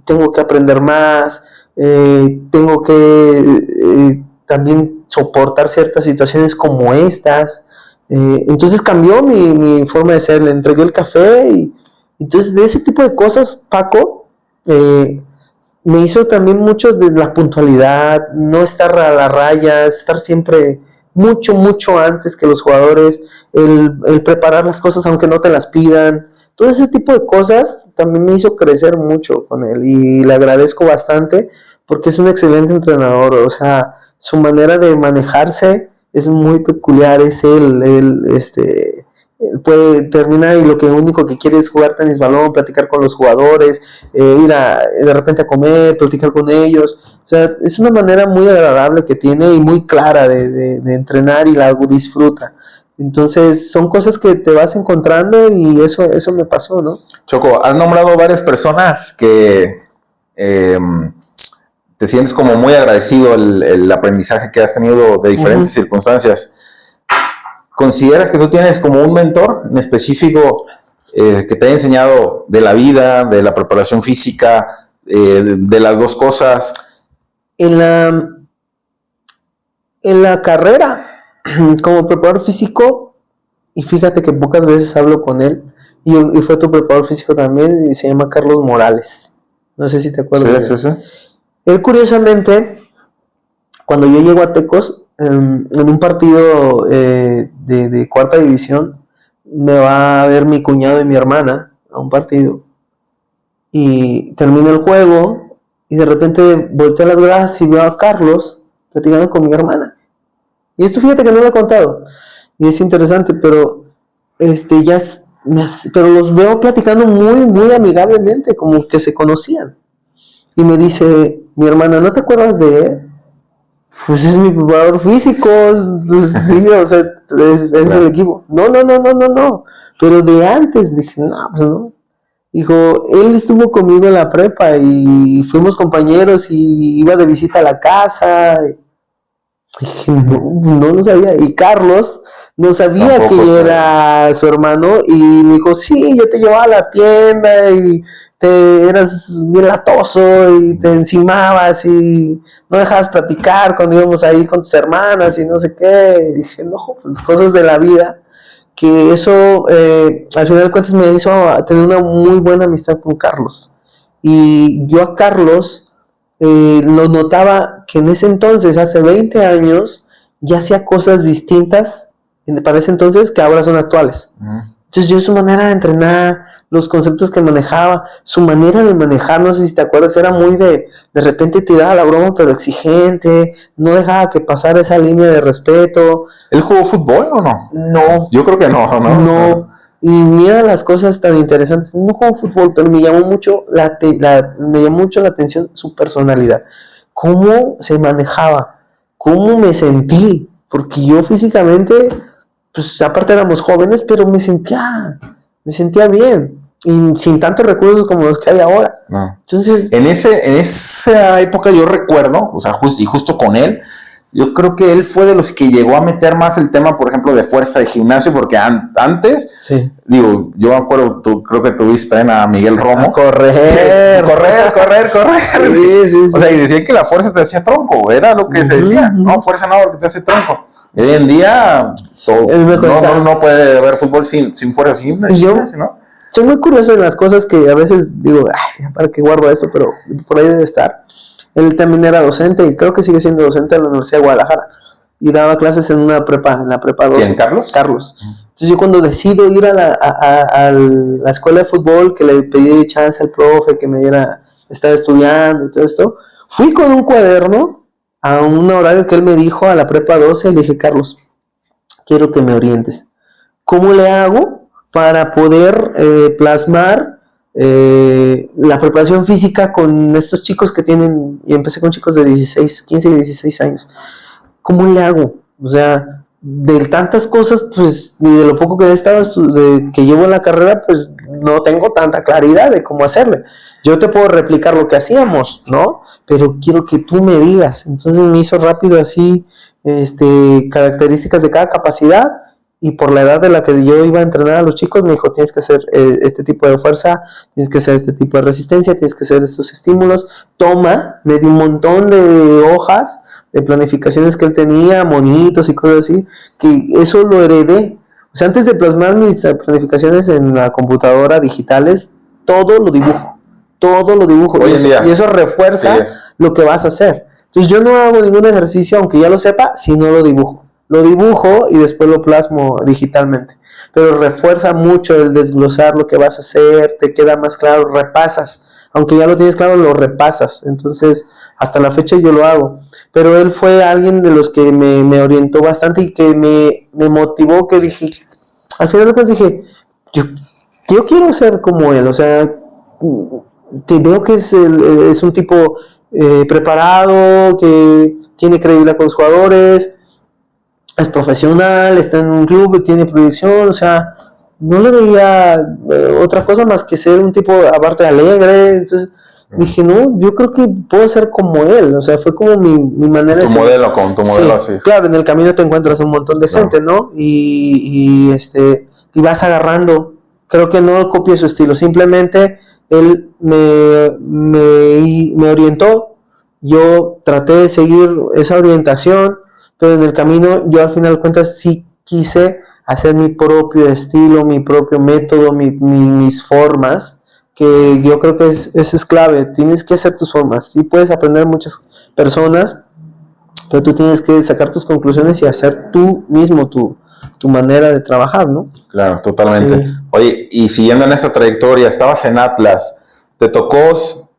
Tengo que aprender más, tengo que también soportar ciertas situaciones como estas. Entonces cambió mi forma de ser, le entregué el café y entonces de ese tipo de cosas, Paco, me hizo también mucho de la puntualidad, no estar a la raya, estar siempre mucho antes que los jugadores, el preparar las cosas aunque no te las pidan. Todo ese tipo de cosas también me hizo crecer mucho con él y le agradezco bastante porque es un excelente entrenador. O sea, su manera de manejarse es muy peculiar, es él puede terminar y lo único que quiere es jugar tenis balón, platicar con los jugadores, ir de repente a comer, platicar con ellos. O sea, es una manera muy agradable que tiene y muy clara de entrenar y la disfruta. Entonces son cosas que te vas encontrando y eso me pasó, ¿no? Choco, has nombrado varias personas que te sientes como muy agradecido el aprendizaje que has tenido de diferentes circunstancias. ¿Consideras que tú tienes como un mentor en específico que te haya enseñado de la vida, de la preparación física, de las dos cosas? En la carrera, como preparador físico, y fíjate que pocas veces hablo con él, y fue tu preparador físico también, y se llama Carlos Morales. No sé si te acuerdas. Sí. Él, curiosamente, cuando yo llego a Tecos, en un partido de cuarta división, me va a ver mi cuñado y mi hermana a un partido y termina el juego y de repente volteo a las gradas y veo a Carlos platicando con mi hermana. Y esto fíjate que no lo he contado y es interesante, pero pero los veo platicando muy amigablemente, como que se conocían. Y me dice mi hermana, ¿no te acuerdas de él? Pues es mi preparador físico, sí, o sea, es el equipo. No, pero de antes, dije, no, pues no. Dijo, él estuvo conmigo en la prepa y fuimos compañeros y iba de visita a la casa. Dije, no sabía. Y Carlos no sabía tampoco que era su hermano y me dijo, sí, yo te llevaba a la tienda y eras bien latoso y te encimabas y no dejabas platicar cuando íbamos ahí con tus hermanas y no sé qué. Y dije, no, pues cosas de la vida, que eso al final de cuentas me hizo tener una muy buena amistad con Carlos. Y yo a Carlos lo notaba que en ese entonces, hace 20 años, ya hacía cosas distintas para ese entonces que ahora son actuales. Entonces yo su manera de entrenar los conceptos que manejaba, su manera de manejar, no sé si te acuerdas, era muy de repente tiraba la broma pero exigente, no dejaba que pasara esa línea de respeto. ¿Él jugó fútbol o no? No. Yo creo que no. Y mira las cosas tan interesantes. No jugó fútbol, pero me llamó mucho la atención su personalidad. Cómo se manejaba, cómo me sentí, porque yo físicamente, pues aparte éramos jóvenes, pero me sentía bien. Y sin tantos recursos como los que hay ahora. No. Entonces, en esa época yo recuerdo, o sea, justo con él, yo creo que él fue de los que llegó a meter más el tema, por ejemplo, de fuerza de gimnasio, porque antes, sí. Digo, yo me acuerdo, creo que tuviste también a Miguel Romo. Correr. Sí. O sea, y decía que la fuerza te hacía tronco, era lo que se decía, no, fuerza no, porque te hace tronco. Y hoy en día, no puede haber fútbol sin fuerza, sin gimnasio, ¿no? Soy muy curioso en las cosas que a veces digo, ¿para qué guardo esto? Pero por ahí debe estar. Él también era docente y creo que sigue siendo docente en la Universidad de Guadalajara. Y daba clases en la prepa 12. ¿Quién, Carlos? Carlos. Entonces yo cuando decido ir a la escuela de fútbol, que le pedí chance al profe, que me diera, estaba estudiando y todo esto, fui con un cuaderno a un horario que él me dijo a la prepa 12 y le dije, Carlos, quiero que me orientes. ¿Cómo le hago para poder plasmar la preparación física con estos chicos que tienen, y empecé con chicos de 15 y 16 años? ¿Cómo le hago? O sea, de tantas cosas, pues, ni de lo poco que he estado que llevo en la carrera, pues, no tengo tanta claridad de cómo hacerle. Yo te puedo replicar lo que hacíamos, ¿no? Pero quiero que tú me digas. Entonces me hizo rápido así, características de cada capacidad, y por la edad de la que yo iba a entrenar a los chicos, me dijo, tienes que hacer este tipo de fuerza, tienes que hacer este tipo de resistencia, tienes que hacer estos estímulos. Me dio un montón de hojas de planificaciones que él tenía, monitos y cosas así, que eso lo heredé. O sea, antes de plasmar mis planificaciones en la computadora digitales, todo lo dibujo. Y eso refuerza lo que vas a hacer. Entonces yo no hago ningún ejercicio, aunque ya lo sepa, si no lo dibujo. Lo dibujo y después lo plasmo digitalmente. Pero refuerza mucho el desglosar lo que vas a hacer, te queda más claro, repasas. Aunque ya lo tienes claro, lo repasas. Entonces, hasta la fecha yo lo hago. Pero él fue alguien de los que me orientó bastante y que me motivó, que dije, al final de cuentas dije, yo quiero ser como él. O sea, te veo que es un tipo preparado, que tiene credibilidad con los jugadores, es profesional, está en un club, tiene proyección, o sea, no le veía otra cosa más que ser un tipo aparte alegre. Entonces dije, no, yo creo que puedo ser como él. O sea, fue como mi manera de ser. Con tu modelo así. Claro, en el camino te encuentras un montón de gente, ¿no? Y vas agarrando. Creo que no copié su estilo, simplemente él me orientó, yo traté de seguir esa orientación, pero en el camino yo al final de cuentas sí quise hacer mi propio estilo, mi propio método, mis formas, que yo creo que eso es clave. Tienes que hacer tus formas. Sí puedes aprender muchas personas, pero tú tienes que sacar tus conclusiones y hacer tú mismo tu manera de trabajar, ¿no? Claro, totalmente. Sí. Oye, y siguiendo en esta trayectoria, estabas en Atlas, te tocó,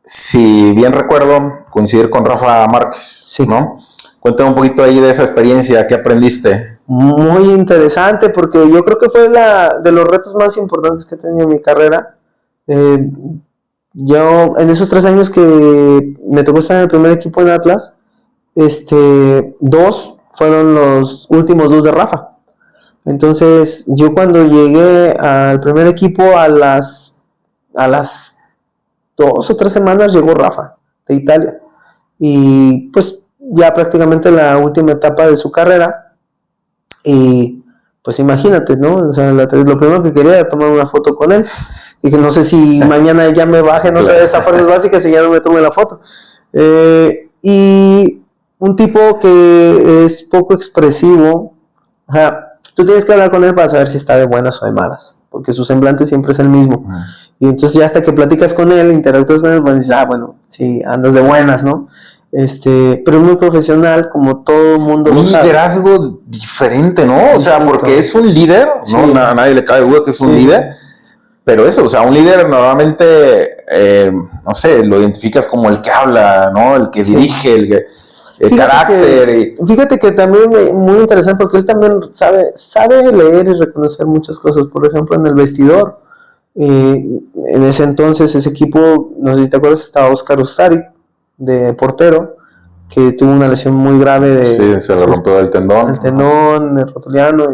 si bien recuerdo, coincidir con Rafa Márquez, sí, ¿no? Cuéntame un poquito ahí de esa experiencia, ¿qué aprendiste? Muy interesante, porque yo creo que fue de los retos más importantes que he tenido en mi carrera. Yo, en esos 3 años que me tocó estar en el primer equipo en Atlas, 2 fueron los últimos 2 de Rafa. Entonces, yo cuando llegué al primer equipo, a las 2 o 3 semanas llegó Rafa de Italia. Y pues ya prácticamente la última etapa de su carrera. Y pues imagínate, ¿no? O sea, lo primero que quería era tomar una foto con él. Dije, no sé si mañana ya me bajen otra vez a fuerzas básicas y ya no me tome la foto. Y un tipo que es poco expresivo, tú tienes que hablar con él para saber si está de buenas o de malas, porque su semblante siempre es el mismo. Y entonces ya hasta que platicas con él, interactúas con él, pues dices, bueno, sí, andas de buenas, ¿no? Pero muy profesional, como todo el mundo lo sabe. Un liderazgo diferente, ¿no? O sea, porque es un líder, sí, ¿no? A nadie le cabe duda que es un líder. Pero eso, o sea, un líder normalmente, no sé, lo identificas como el que habla, ¿no? El que dirige, el carácter. Fíjate que también muy interesante porque él también sabe leer y reconocer muchas cosas. Por ejemplo, en el vestidor, en ese entonces, ese equipo, no sé si te acuerdas, estaba Oscar Ustari, de portero, que tuvo una lesión muy grave Sí, se le rompió el tendón. El tendón, el rotuliano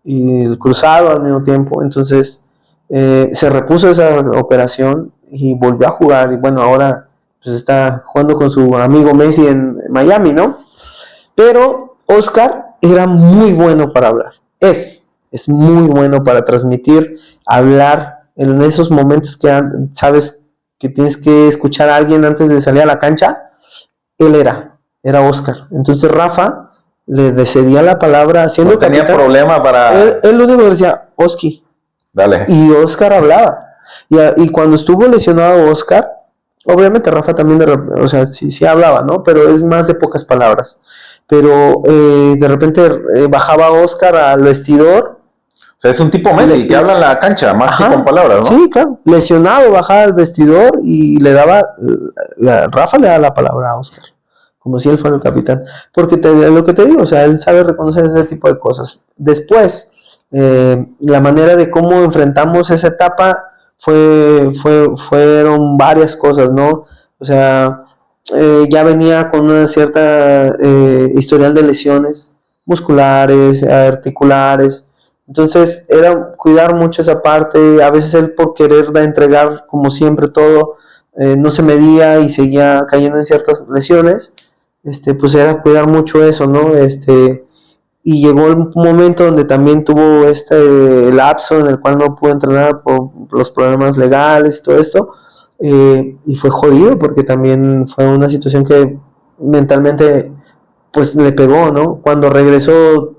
y el cruzado al mismo tiempo. Entonces, se repuso esa operación y volvió a jugar. Y bueno, ahora pues está jugando con su amigo Messi en Miami, ¿no? Pero Oscar era muy bueno para hablar. Es muy bueno para transmitir, hablar en esos momentos que sabes que tienes que escuchar a alguien antes de salir a la cancha. Él era Oscar. Entonces Rafa le cedía la palabra haciendo no tenía capitán. Problema para... Él lo único que decía, Oski. Dale. Y Oscar hablaba. Y cuando estuvo lesionado Oscar, obviamente Rafa también, o sea, sí hablaba, ¿no? Pero es más de pocas palabras. Pero de repente bajaba Oscar al vestidor. O sea, es un tipo Messi que habla en la cancha, más que con palabras, ¿no? Sí, claro. Lesionado, bajaba al vestidor y Rafa le daba la palabra a Oscar, como si él fuera el capitán. Porque lo que te digo, o sea, él sabe reconocer ese tipo de cosas. Después, la manera de cómo enfrentamos esa etapa fueron varias cosas, ¿no? O sea, ya venía con una cierta historial de lesiones musculares, articulares. Entonces era cuidar mucho esa parte. A veces él, por querer entregar como siempre todo, no se medía y seguía cayendo en ciertas lesiones. Pues era cuidar mucho eso, ¿no? Y llegó un momento donde también tuvo lapso en el cual no pudo entrenar por los problemas legales y todo esto, y fue jodido porque también fue una situación que mentalmente pues le pegó, ¿no? Cuando regresó,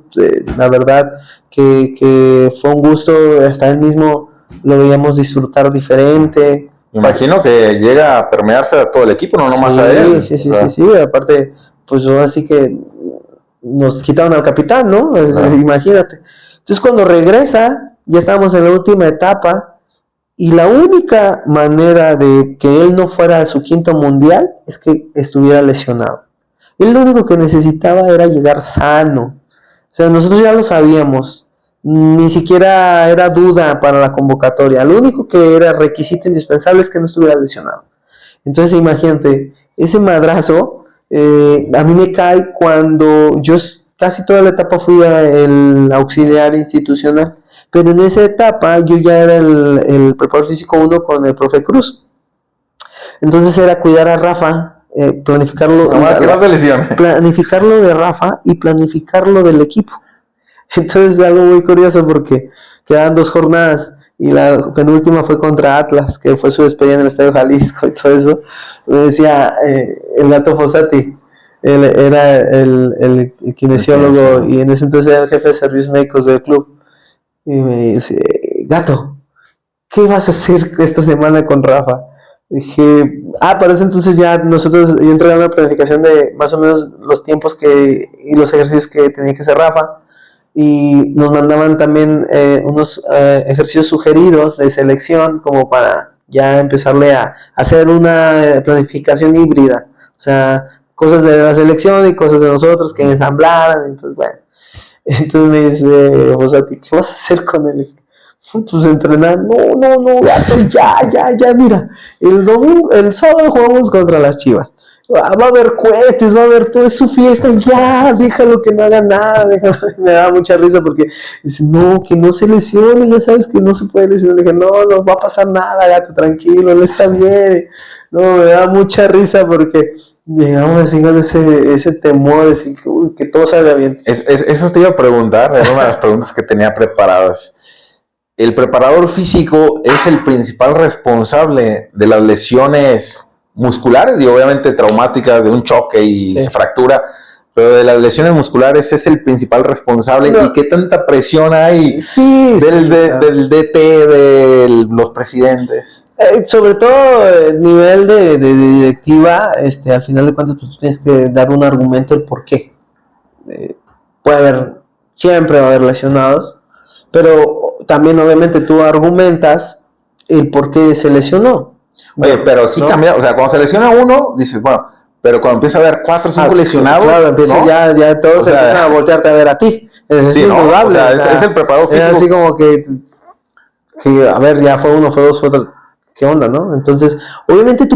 la verdad que fue un gusto, hasta él mismo lo veíamos disfrutar diferente. Imagino que llega a permearse a todo el equipo, no nomás a él. Sí, aparte, pues así que nos quitaron al capitán, ¿no? Imagínate. Entonces cuando regresa, ya estábamos en la última etapa, y la única manera de que él no fuera a su quinto mundial es que estuviera lesionado. Él lo único que necesitaba era llegar sano. O sea, nosotros ya lo sabíamos, ni siquiera era duda para la convocatoria. Lo único que era requisito indispensable es que no estuviera lesionado. Entonces imagínate, ese madrazo a mí me cae cuando yo casi toda la etapa fui el auxiliar institucional, pero en esa etapa yo ya era el preparador físico 1 con el profe Cruz. Entonces era cuidar a Rafa, planificarlo de Rafa y planificarlo del equipo. Entonces es algo muy curioso porque quedaban 2 jornadas y la penúltima fue contra Atlas, que fue su despedida en el Estadio Jalisco y todo eso. Me decía el Gato Fossati, él era el kinesiólogo y en ese entonces era el jefe de servicios médicos del club, y me dice, Gato, ¿qué vas a hacer esta semana con Rafa? Dije, para eso entonces ya nosotros entré en una planificación de más o menos los tiempos y los ejercicios que tenía que hacer Rafa, y nos mandaban también unos ejercicios sugeridos de selección como para ya empezarle a hacer una planificación híbrida, o sea, cosas de la selección y cosas de nosotros que ensamblaran. Entonces bueno, entonces me dice Fossati, ¿qué vas a hacer con él? Pues entrenar. No, Gato, ya, mira, el sábado jugamos contra las Chivas, va a haber cohetes, va a haber todo, es su fiesta, ya, déjalo que no haga nada, me da mucha risa porque dice, no, que no se lesione, ya sabes que no se puede lesionar. Le dije, no va a pasar nada, Gato, tranquilo, no está bien. No, me da mucha risa porque llegamos así con ese temor de decir que todo salga bien. Eso te iba a preguntar, era una de las preguntas que tenía preparadas. El preparador físico es el principal responsable de las lesiones musculares y obviamente traumáticas de un choque y se fractura, pero de las lesiones musculares es el principal responsable. ¿Y qué tanta presión hay del DT, de los presidentes? Sobre todo el nivel de directiva, al final de cuentas pues, tú tienes que dar un argumento del por qué. Siempre va a haber lesionados, pero también obviamente tú argumentas el por qué se lesionó. Oye, pero sí cambia, o sea, cuando se lesiona uno, dices, bueno, pero cuando empieza a haber 4 o 5 lesionados. Claro, empieza ¿no? ya todos empiezan a voltearte a ver a ti. Es indudable. O sea, es el preparador físico. Es así como que, a ver, ya fue uno, fue dos, fue otro. ¿Qué onda, no? Entonces, obviamente el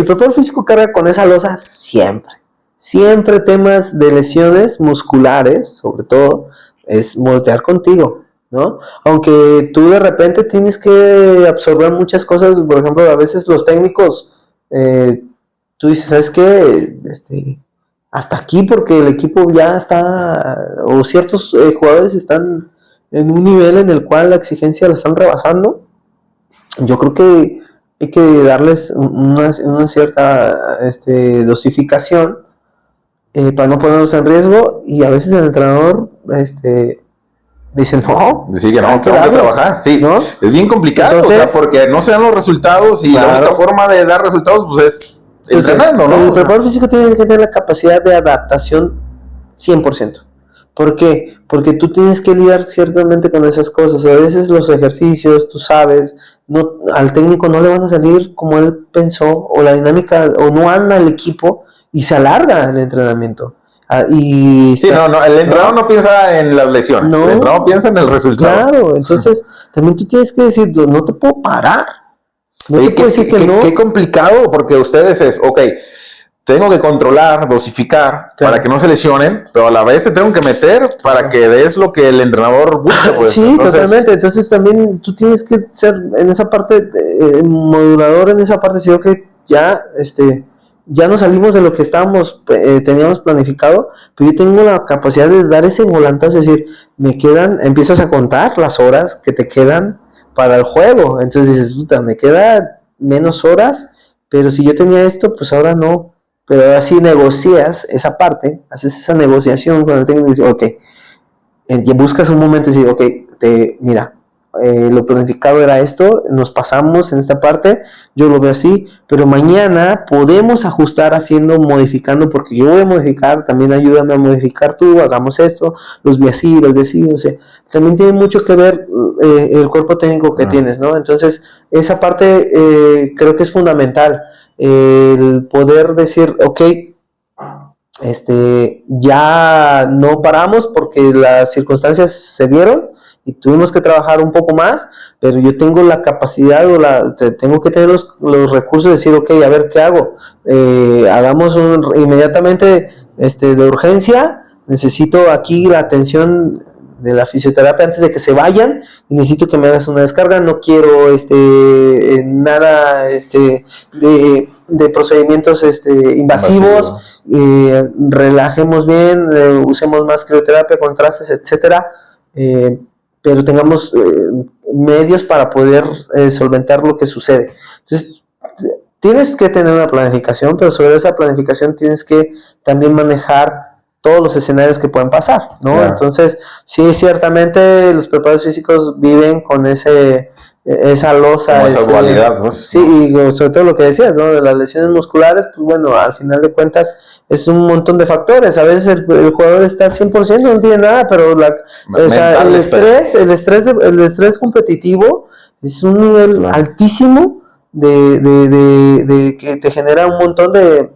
preparador físico carga con esa losa siempre. Siempre temas de lesiones musculares, sobre todo, es voltear contigo, ¿no? Aunque tú de repente tienes que absorber muchas cosas, por ejemplo, a veces los técnicos, tú dices, ¿sabes qué? Hasta aquí, porque el equipo ya está, o ciertos jugadores están en un nivel en el cual la exigencia la están rebasando. Yo creo que hay que darles una cierta dosificación para no ponerlos en riesgo, y a veces el entrenador dice, no, decir que no, tengo que trabajar, sí, ¿no? Es bien complicado. Entonces, o sea, porque no se dan los resultados, y la única forma de dar resultados pues es entrenando, ¿no? El preparador físico tiene que tener la capacidad de adaptación 100%. ¿Por qué? Porque tú tienes que lidiar ciertamente con esas cosas. A veces los ejercicios, tú sabes, al técnico no le van a salir como él pensó, o la dinámica, o no anda el equipo, y se alarga el entrenamiento. El entrenador no piensa en las lesiones, el entrenador piensa en el resultado. Claro, entonces también tú tienes que decir, no te puedo parar. No te puedo decir que no. Qué complicado, porque ustedes tengo que controlar, dosificar, para que no se lesionen, pero a la vez te tengo que meter para que des lo que el entrenador busca. Pues. Sí, totalmente. Entonces también tú tienes que ser en esa parte, modulador en esa parte, decir, ya nos salimos de lo que teníamos planificado, pero yo tengo la capacidad de dar ese volantazo, es decir, empiezas a contar las horas que te quedan para el juego. Entonces dices, me queda menos horas, pero si yo tenía esto, pues ahora no. Pero ahora sí negocias esa parte, haces esa negociación con el técnico y dices, y buscas un momento y dices, mira, lo planificado era esto, nos pasamos en esta parte, yo lo veo así, pero mañana podemos ajustar modificando, porque yo voy a modificar, también ayúdame a modificar tú, hagamos esto, los vi así, o sea, también tiene mucho que ver el cuerpo técnico que tienes, ¿no? Entonces, esa parte creo que es fundamental, el poder decir, ya no paramos porque las circunstancias se dieron y tuvimos que trabajar un poco más, pero yo tengo la capacidad tengo que tener los recursos de decir, a ver, ¿qué hago? Hagamos inmediatamente de urgencia, necesito aquí la atención de la fisioterapia antes de que se vayan, y necesito que me hagas una descarga, no quiero nada de procedimientos invasivos, relajemos bien, usemos más crioterapia, contrastes, etcétera, pero tengamos medios para poder solventar lo que sucede. Entonces, tienes que tener una planificación, pero sobre esa planificación tienes que también manejar todos los escenarios que pueden pasar, ¿no? Claro. Entonces, sí, ciertamente los preparadores físicos viven con esa losa, esa dualidad, ¿no? Sí, y sobre todo lo que decías, ¿no? De las lesiones musculares, pues bueno, al final de cuentas es un montón de factores. A veces el jugador está al 100%, no tiene nada, pero el estrés competitivo es un nivel altísimo de que te genera un montón de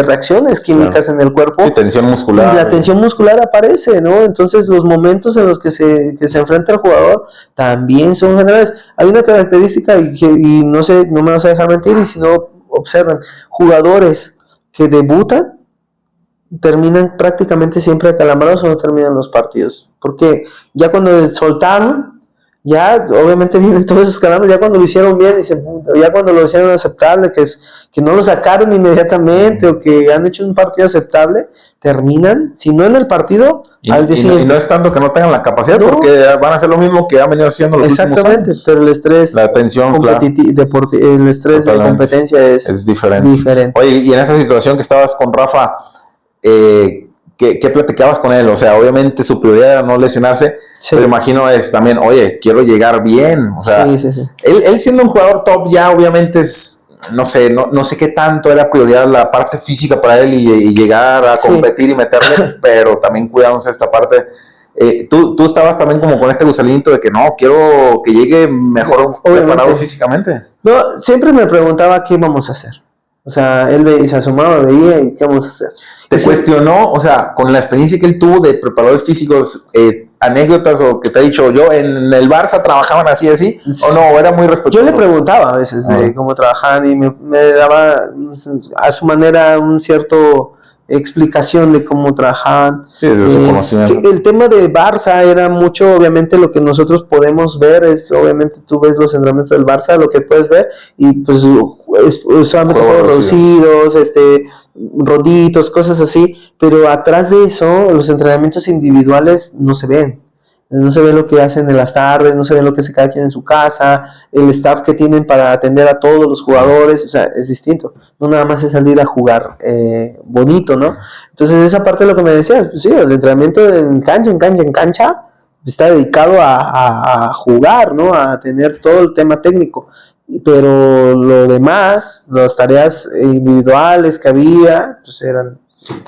reacciones químicas en el cuerpo. Sí, tensión muscular. Y la tensión muscular aparece, ¿no? Entonces los momentos en los que se enfrenta el jugador también son generales. Hay una característica y no sé, no me vas a dejar mentir, y si no, observan, jugadores que debutan terminan prácticamente siempre acalambrados o no terminan los partidos. Porque ya cuando soltaron, ya obviamente vienen todos esos calambres, ya cuando lo hicieron bien, ya cuando lo hicieron aceptable, que no lo sacaron inmediatamente o que han hecho un partido aceptable, terminan, si no en el partido, al día siguiente. Y no es tanto que no tengan la capacidad, porque van a hacer lo mismo que han venido haciendo los últimos años. Exactamente, pero el estrés, la tensión, el estrés de competencia es diferente. Oye, y en esa situación que estabas con Rafa, ¿qué platicabas con él? O sea, obviamente su prioridad era no lesionarse, pero imagino es también, quiero llegar bien. O sea, sí. Él siendo un jugador top ya obviamente es, no sé qué tanto era prioridad la parte física para él y llegar a competir y meterle, pero también cuidándose esta parte tú estabas también como con este gusanito de que no, quiero que llegue mejor preparado físicamente. No, siempre me preguntaba qué íbamos a hacer. O sea, él se asomaba, veía y qué vamos a hacer. ¿Te cuestionó, o sea, con la experiencia que él tuvo de preparadores físicos, anécdotas o que te ha dicho yo, en el Barça trabajaban así, o no, era muy respetuoso? Yo le preguntaba a veces de cómo trabajaban y me daba a su manera un cierto explicación de cómo trabajaban. Sí, desde su conocimiento. El tema de Barça era mucho, obviamente lo que nosotros podemos ver es, obviamente tú ves los entrenamientos del Barça, lo que puedes ver, y pues solamente juegos reducidos, roditos, cosas así, pero atrás de eso, los entrenamientos individuales no se ven. No se ve lo que hacen en las tardes, no se ve lo que hace cada quien en su casa, el staff que tienen para atender a todos los jugadores, o sea, es distinto. No nada más es salir a jugar bonito, ¿no? Entonces esa parte de lo que me decías, pues sí, el entrenamiento en cancha, está dedicado a jugar, ¿no? A tener todo el tema técnico. Pero lo demás, las tareas individuales que había, pues eran...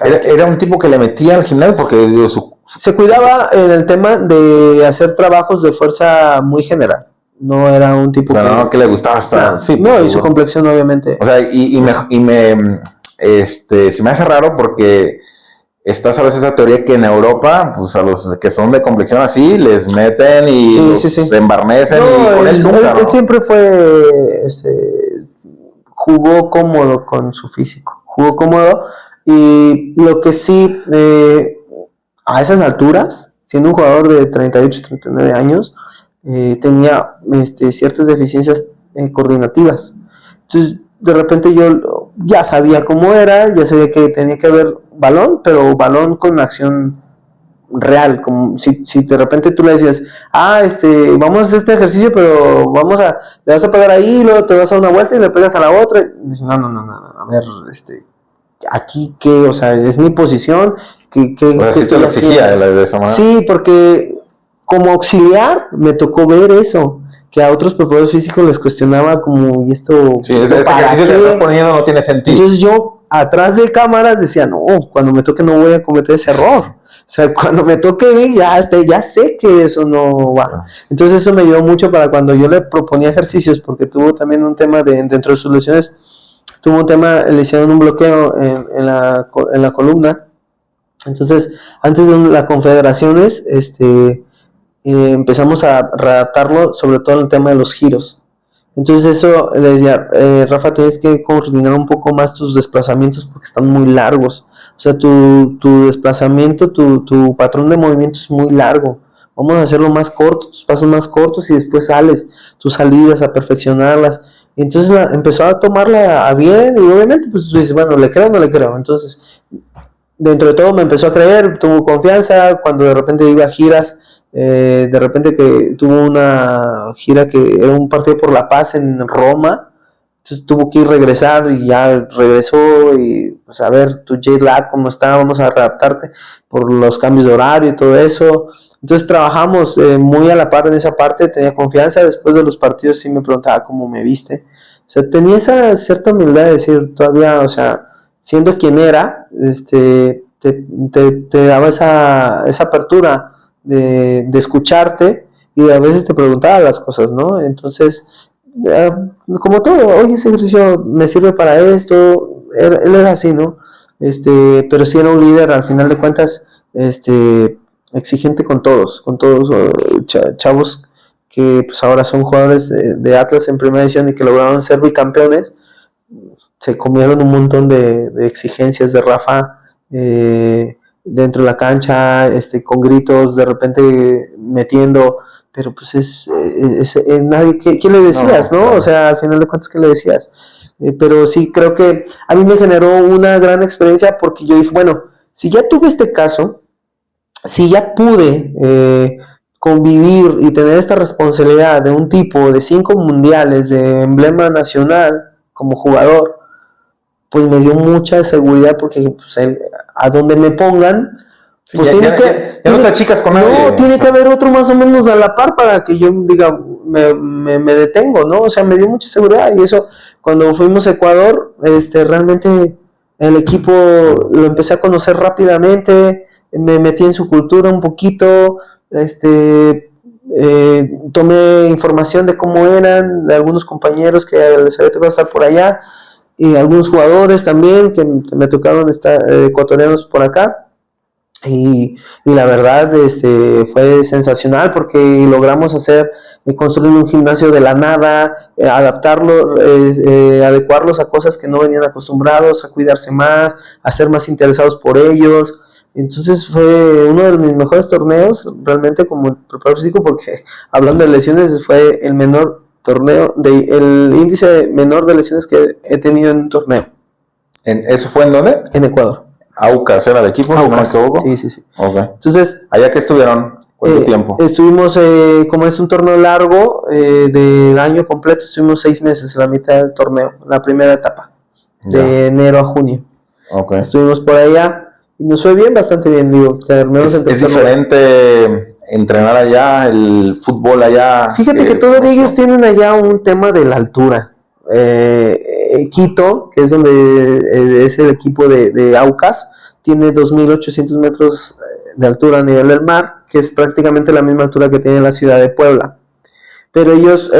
Era un tipo que le metía al gimnasio porque digo, se cuidaba en el tema de hacer trabajos de fuerza muy general. No era un tipo que le gustaba estar. Sí, no, y su complexión obviamente. O sea, se me hace raro porque estás a veces esa teoría que en Europa, pues a los que son de complexión así, les meten y se embarnecen y con él nunca, él siempre fue, jugó cómodo con su físico, jugó cómodo. Y lo que sí, a esas alturas, siendo un jugador de 38, 39 años, tenía ciertas deficiencias coordinativas. Entonces, de repente yo ya sabía cómo era, ya sabía que tenía que haber balón, pero balón con acción real. Como si de repente tú le decías, vamos a hacer este ejercicio, pero le vas a pegar ahí, luego te vas a una vuelta y le pegas a la otra. Y dices, no, a ver, aquí que, o sea, es mi posición, que sí te lo exigía de esa manera. Sí, porque como auxiliar me tocó ver eso, que a otros preparadores físicos les cuestionaba como, ¿y esto? Sí, este ejercicio que estás poniendo no tiene sentido. Entonces yo, atrás de cámaras, decía, no, cuando me toque no voy a cometer ese error. O sea, cuando me toque ya sé que eso no va. Entonces eso me ayudó mucho para cuando yo le proponía ejercicios, porque tuvo también un tema dentro de sus lesiones. Tuvo un tema, le hicieron un bloqueo en la columna. Entonces, antes de las confederaciones, empezamos a readaptarlo, sobre todo en el tema de los giros. Entonces eso le decía, Rafa, tienes que coordinar un poco más tus desplazamientos porque están muy largos. O sea, tu desplazamiento, tu patrón de movimiento es muy largo. Vamos a hacerlo más corto, tus pasos más cortos y después sales, tus salidas a perfeccionarlas. Entonces empezó a tomarla a bien y obviamente pues tú dices, bueno, ¿le creo o no le creo? Entonces, dentro de todo me empezó a creer, tuvo confianza, cuando de repente iba a giras, de repente que tuvo una gira que era un partido por la paz en Roma, entonces tuvo que regresar y ya regresó y pues a ver tu jet lag cómo está, vamos a readaptarte por los cambios de horario y todo eso. Entonces trabajamos muy a la par en esa parte, tenía confianza. Después de los partidos sí me preguntaba cómo me viste. O sea, tenía esa cierta humildad de decir, todavía, o sea, siendo quien era, te daba esa apertura de escucharte y a veces te preguntaba las cosas, ¿no? Entonces, como todo, oye, ese ejercicio me sirve para esto, él era así, ¿no? Pero sí era un líder, al final de cuentas, exigente con todos chavos que pues ahora son jugadores de Atlas en primera división y que lograron ser bicampeones, se comieron un montón de exigencias de Rafa dentro de la cancha, con gritos, de repente metiendo, pero pues es nadie, ¿qué le decías, no? Claro. O sea, al final de cuentas, ¿qué le decías? Pero sí, creo que a mí me generó una gran experiencia porque yo dije, bueno, si ya tuve este caso, si ya pude convivir y tener esta responsabilidad de un tipo de 5 mundiales de emblema nacional como jugador, pues me dio mucha seguridad porque pues, a donde me pongan, pues sí, ya no te achicas con nadie. No, tiene que haber otro más o menos a la par para que yo diga, me detengo, ¿no? O sea, me dio mucha seguridad y eso, cuando fuimos a Ecuador, realmente el equipo lo empecé a conocer rápidamente. me metí en su cultura un poquito, tomé información de cómo eran, de algunos compañeros que les había tocado estar por allá, y algunos jugadores también que me tocaron estar ecuatorianos por acá. Y la verdad fue sensacional porque logramos construir un gimnasio de la nada, adaptarlo, adecuarlos a cosas que no venían acostumbrados, a cuidarse más, a ser más interesados por ellos. Entonces fue uno de mis mejores torneos realmente como preparador físico, porque hablando de lesiones fue el menor torneo, el índice menor de lesiones que he tenido en un torneo. ¿Eso fue en dónde? En Ecuador. Aucas era el equipo, si no me equivoco. Sí. Okay. Entonces, ¿allá que estuvieron? ¿Cuánto tiempo? Estuvimos, como es un torneo largo, del año completo, estuvimos 6 meses, la mitad del torneo, la primera etapa, de enero a junio. Okay. Estuvimos por allá y nos fue bien, bastante bien, digo. ¿Es diferente entrenar allá, el fútbol allá? Fíjate que todavía ellos tienen allá un tema de la altura. Quito, que es donde es el equipo de Aucas, tiene 2.800 metros de altura a nivel del mar, que es prácticamente la misma altura que tiene la ciudad de Puebla. Pero ellos,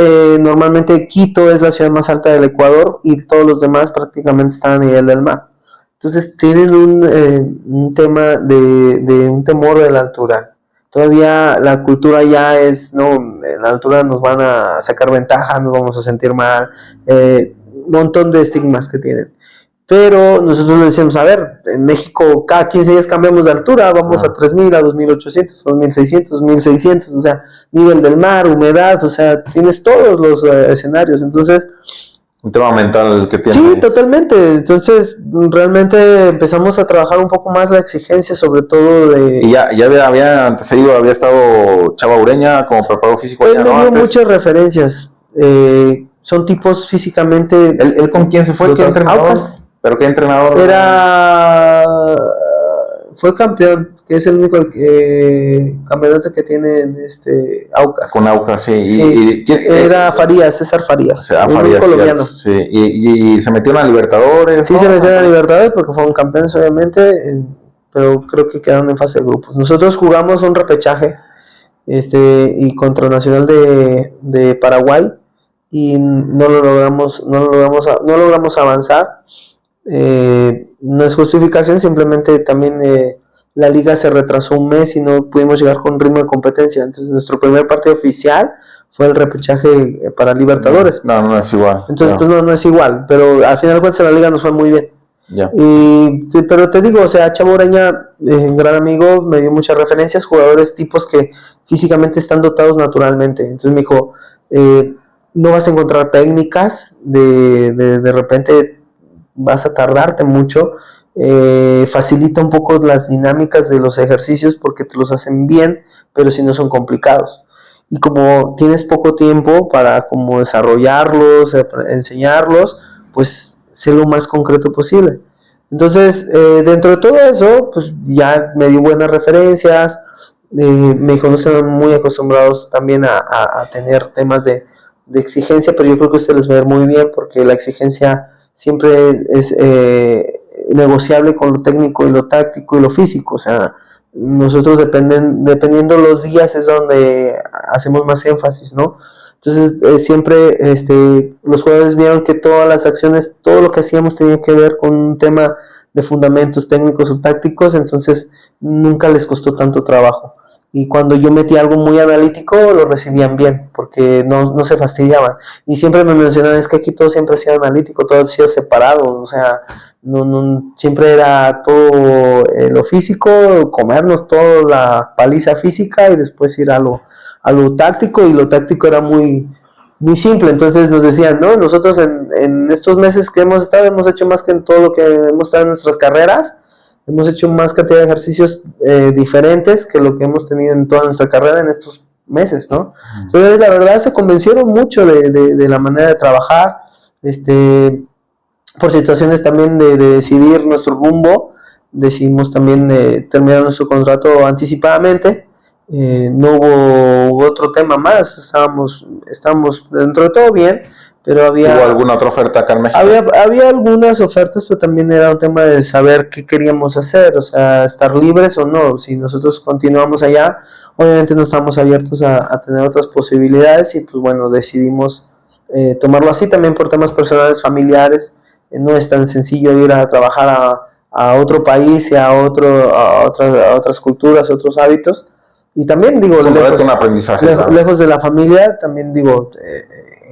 normalmente Quito es la ciudad más alta del Ecuador y todos los demás prácticamente están a nivel del mar. Entonces tienen un tema de un temor de la altura. Todavía la cultura ya es, no, en la altura nos van a sacar ventaja, nos vamos a sentir mal, un montón de estigmas que tienen. Pero nosotros le decimos, a ver, en México cada 15 días cambiamos de altura, vamos a 3.000, a 2.800, 2.600, 2.600, o sea, nivel del mar, humedad, o sea, tienes todos los escenarios, entonces... Un tema mental que tienes. Sí, totalmente. Entonces, realmente empezamos a trabajar un poco más la exigencia, sobre todo de... Y ya había antecedido, había estado Chava Ureña como preparador físico. Él me dio muchas referencias. Son tipos físicamente... ¿Él con quién se fue? ¿Qué entrenador? Aucas. ¿Pero qué entrenador? Fue campeón, que es el único campeonato que tiene Aucas. Con Aucas, sí. Sí. Era César Farías. Farías, colombiano. Sí. Y se metió en la Libertadores. Sí, ¿no? Se metió en la Libertadores porque fueron campeones, obviamente, pero creo que quedaron en fase de grupos. Nosotros jugamos un repechaje y contra Nacional de Paraguay y no logramos avanzar. No es justificación, simplemente también la liga se retrasó un mes y no pudimos llegar con ritmo de competencia. Entonces nuestro primer partido oficial fue el repechaje para Libertadores. No es igual. Entonces pues no es igual, pero al final de cuentas la liga nos fue muy bien. Sí, pero te digo, o sea, Chavo Ureña, un gran amigo, me dio muchas referencias, jugadores tipos que físicamente están dotados naturalmente. Entonces me dijo, no vas a encontrar técnicas, de repente vas a tardarte mucho, facilita un poco las dinámicas de los ejercicios porque te los hacen bien, pero si no son complicados. Y como tienes poco tiempo para como desarrollarlos, enseñarlos, pues sé lo más concreto posible. Entonces, dentro de todo eso, pues ya me dio buenas referencias, me dijo, no están muy acostumbrados también a tener temas de exigencia, pero yo creo que a ustedes les va a ir muy bien porque la exigencia siempre es negociable con lo técnico y lo táctico y lo físico. O sea, nosotros dependiendo los días es donde hacemos más énfasis, ¿no? Entonces siempre los jugadores vieron que todas las acciones, todo lo que hacíamos tenía que ver con un tema de fundamentos técnicos o tácticos, entonces nunca les costó tanto trabajo. Y cuando yo metí algo muy analítico, lo recibían bien, porque no se fastidiaban. Y siempre me mencionaban, es que aquí todo siempre ha sido analítico, todo ha sido separado, o sea, no siempre era todo lo físico, comernos toda la paliza física y después ir a lo táctico, y lo táctico era muy, muy simple. Entonces nos decían, no, nosotros en estos meses que hemos estado, hemos hecho más que en todo lo que hemos estado en nuestras carreras. Hemos hecho más cantidad de ejercicios diferentes que lo que hemos tenido en toda nuestra carrera en estos meses, ¿no? Entonces, la verdad, se convencieron mucho de la manera de trabajar, por situaciones también de decidir nuestro rumbo. Decidimos también terminar nuestro contrato anticipadamente. No hubo otro tema más, estábamos dentro de todo bien, pero había... ¿Hubo alguna otra oferta acá en México? Había algunas ofertas, pero también era un tema de saber qué queríamos hacer, o sea, estar libres o no. Si nosotros continuamos allá, obviamente no estamos abiertos a tener otras posibilidades y pues bueno, decidimos tomarlo así también por temas personales, familiares. No es tan sencillo ir a trabajar a otro país y a otras culturas, otros hábitos. Y también digo, es un reto, un aprendizaje, lejos de la familia, también digo,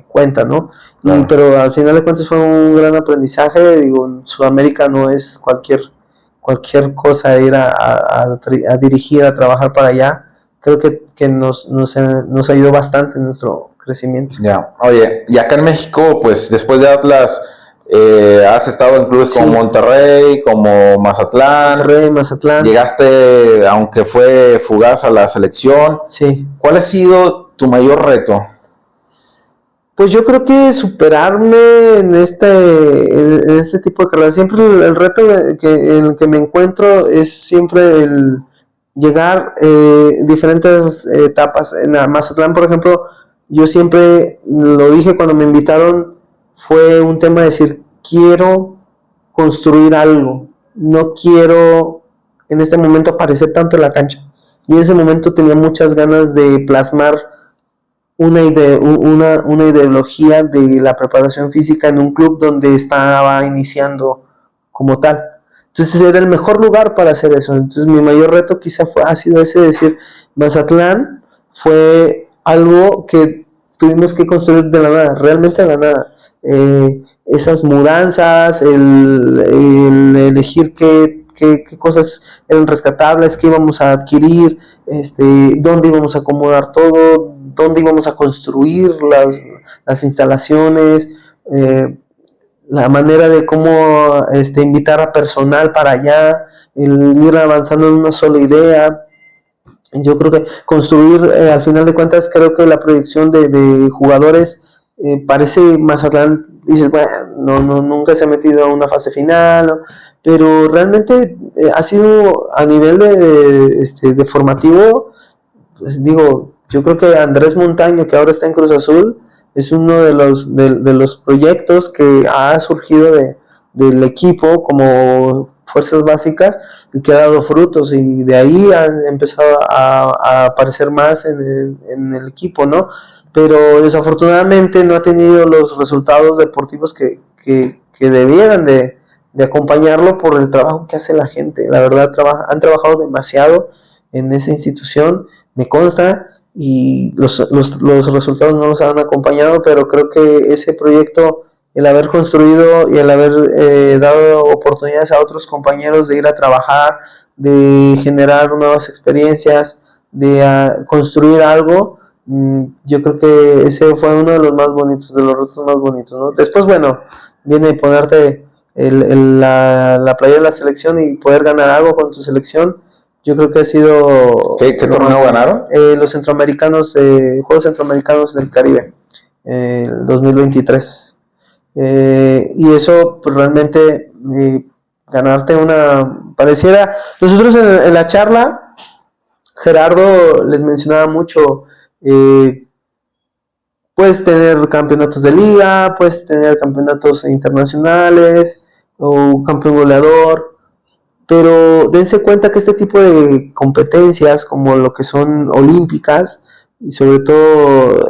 cuenta, ¿no? Claro. Pero al final de cuentas fue un gran aprendizaje. Digo, en Sudamérica no es cualquier cosa ir a dirigir, a trabajar para allá. Creo que nos ayudó bastante en nuestro crecimiento. Ya, oye, y acá en México, pues después de Atlas, has estado en clubes como Monterrey, como Mazatlán. Llegaste, aunque fue fugaz, a la selección. Sí. ¿Cuál ha sido tu mayor reto? Pues yo creo que superarme en este tipo de carreras. Siempre el reto en el que me encuentro es siempre el llegar diferentes etapas. En Mazatlán, por ejemplo, yo siempre lo dije cuando me invitaron, fue un tema de decir, quiero construir algo, no quiero en este momento aparecer tanto en la cancha. Yo en ese momento tenía muchas ganas de plasmar una ideología de la preparación física en un club donde estaba iniciando como tal. Entonces era el mejor lugar para hacer eso. Entonces mi mayor reto quizá ha sido ese, decir, Mazatlán fue algo que tuvimos que construir de la nada, realmente de la nada. Esas mudanzas, el elegir qué cosas eran rescatables, qué íbamos a adquirir, dónde íbamos a acomodar todo, dónde íbamos a construir las instalaciones, la manera de cómo invitar a personal para allá, el ir avanzando en una sola idea. Yo creo que construir, al final de cuentas, creo que la proyección de jugadores parece Mazatlán, dices, bueno, nunca se ha metido a una fase final, ¿no? Pero realmente ha sido a nivel de formativo, pues, digo, yo creo que Andrés Montaño, que ahora está en Cruz Azul, es uno de los proyectos que ha surgido del equipo como fuerzas básicas y que ha dado frutos, y de ahí han empezado a aparecer más en el equipo, ¿no? Pero desafortunadamente no ha tenido los resultados deportivos que debieran de acompañarlo por el trabajo que hace la gente. La verdad, han trabajado demasiado en esa institución, me consta, y los resultados no los han acompañado, pero creo que ese proyecto, el haber construido y el haber dado oportunidades a otros compañeros de ir a trabajar, de generar nuevas experiencias, de construir algo, yo creo que ese fue uno de los más bonitos, de los retos más bonitos, ¿no? Después, bueno, viene ponerte la playa de la selección y poder ganar algo con tu selección. Yo creo que ha sido... ¿Qué torneo ganaron? Los centroamericanos, Juegos Centroamericanos del Caribe, el 2023. Y eso, pues realmente, ganarte pareciera... Nosotros en la charla, Gerardo les mencionaba mucho, puedes tener campeonatos de liga, puedes tener campeonatos internacionales, o campeón goleador, pero dense cuenta que este tipo de competencias, como lo que son olímpicas, y sobre todo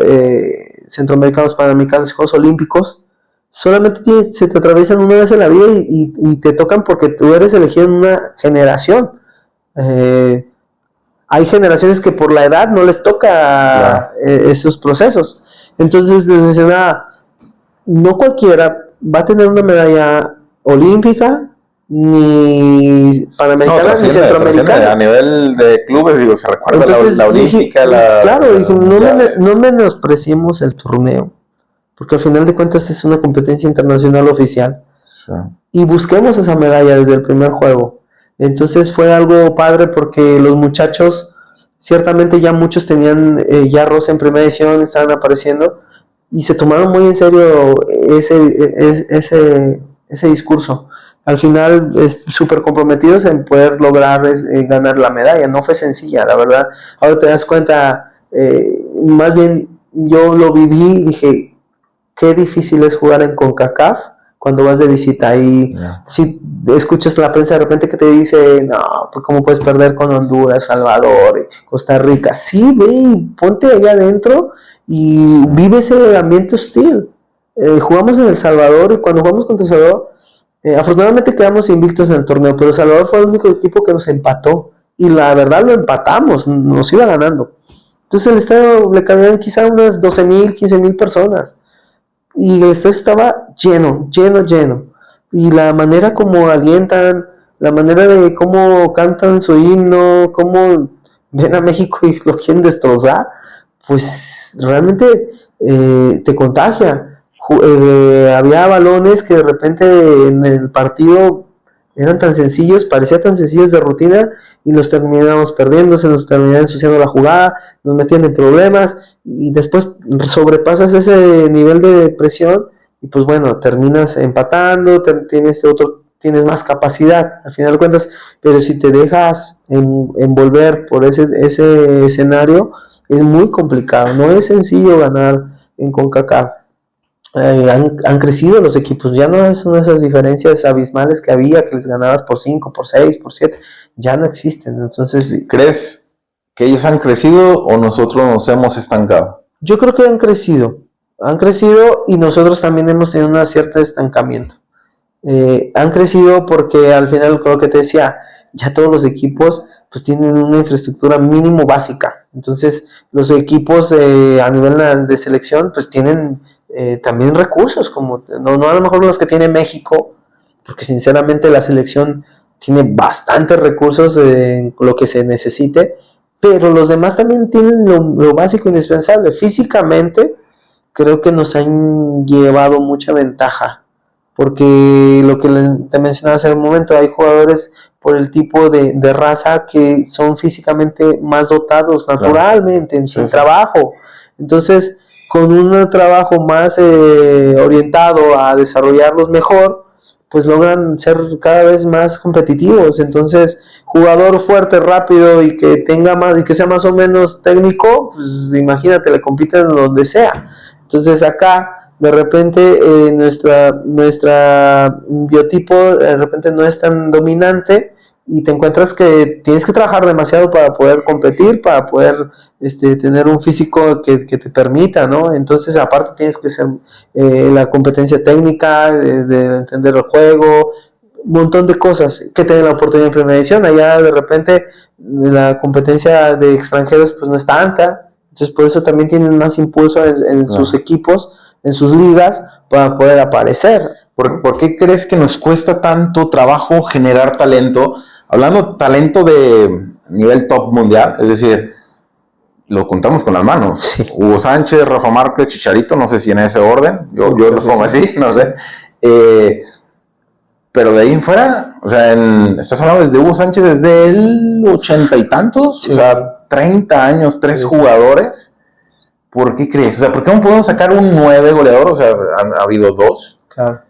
centroamericanos, panamericanos y Juegos Olímpicos, solamente se te atraviesan una vez en la vida y te tocan porque tú eres elegido en una generación. Hay generaciones que por la edad no les toca esos procesos. Entonces les mencionaba, no cualquiera va a tener una medalla olímpica, ni panamericana, ni centroamericana. A nivel de clubes, digo, se recuerda. Entonces, la olímpica, dije, no menospreciemos el torneo, porque al final de cuentas es una competencia internacional oficial. Sí. Y busquemos esa medalla desde el primer juego. Entonces fue algo padre porque los muchachos, ciertamente ya muchos tenían ya roce en primera edición, estaban apareciendo, y se tomaron muy en serio ese discurso. Al final, súper comprometidos en poder lograr ganar la medalla. No fue sencilla, la verdad. Ahora te das cuenta, más bien yo lo viví y dije, qué difícil es jugar en CONCACAF cuando vas de visita y si escuchas la prensa de repente que te dice, no, pues cómo puedes perder con Honduras, Salvador, Costa Rica. Sí, ve y ponte allá adentro y vive ese ambiente hostil. Jugamos en El Salvador y cuando jugamos contra El Salvador, afortunadamente quedamos invictos en el torneo, pero El Salvador fue el único equipo que nos empató y la verdad lo empatamos, nos iba ganando. Entonces el estadio le cabían quizá unas 12,000, 15,000 personas. Y el estadio estaba lleno. Y la manera como alientan, la manera de cómo cantan su himno, cómo ven a México y lo quieren destrozar, pues realmente te contagia. Había balones que de repente en el partido eran tan sencillos, parecía tan sencillos de rutina, y los terminábamos perdiendo, se nos terminaba ensuciando la jugada, nos metían en problemas, y después sobrepasas ese nivel de presión, y pues bueno, terminas empatando, tienes más capacidad, al final de cuentas, pero si te dejas envolver por ese escenario, es muy complicado, no es sencillo ganar en CONCACAF. Han crecido los equipos, ya no son esas diferencias abismales que había, que les ganabas por 5, por 6, por 7, ya no existen. Entonces, ¿crees que ellos han crecido o nosotros nos hemos estancado? Yo creo que han crecido y nosotros también hemos tenido un cierto estancamiento. Han crecido porque al final, creo que te decía, ya todos los equipos pues tienen una infraestructura mínimo básica. Entonces, los equipos a nivel de selección pues tienen también recursos, como no a lo mejor los que tiene México, porque sinceramente la selección tiene bastantes recursos en lo que se necesite, pero los demás también tienen lo básico indispensable. Físicamente creo que nos han llevado mucha ventaja, porque lo que te mencionaba hace un momento, hay jugadores por el tipo de raza que son físicamente más dotados naturalmente, en su trabajo. Entonces, con un trabajo más orientado a desarrollarlos mejor, pues logran ser cada vez más competitivos. Entonces, jugador fuerte, rápido y que tenga más y que sea más o menos técnico, pues imagínate, le compiten donde sea. Entonces, acá de repente nuestra biotipo de repente no es tan dominante y te encuentras que tienes que trabajar demasiado para poder competir, para poder tener un físico que te permita, ¿no? Entonces, aparte tienes que ser la competencia técnica, de entender el juego, un montón de cosas que te den la oportunidad en primera edición. Allá de repente la competencia de extranjeros pues no es tanta, entonces por eso también tienen más impulso en sus equipos, en sus ligas, para poder aparecer. ¿Por qué crees que nos cuesta tanto trabajo generar talento? Hablando talento de nivel top mundial, es decir, lo contamos con las manos. Sí. Hugo Sánchez, Rafa Márquez, Chicharito, no sé si en ese orden, yo los pongo así, no sé. Pero de ahí en fuera, o sea, estás hablando desde Hugo Sánchez, desde el 80 y tantos, o sea, 30 años, 3 jugadores. ¿Por qué crees? O sea, ¿por qué no podemos sacar un 9 goleador? O sea, ha habido 2. Claro.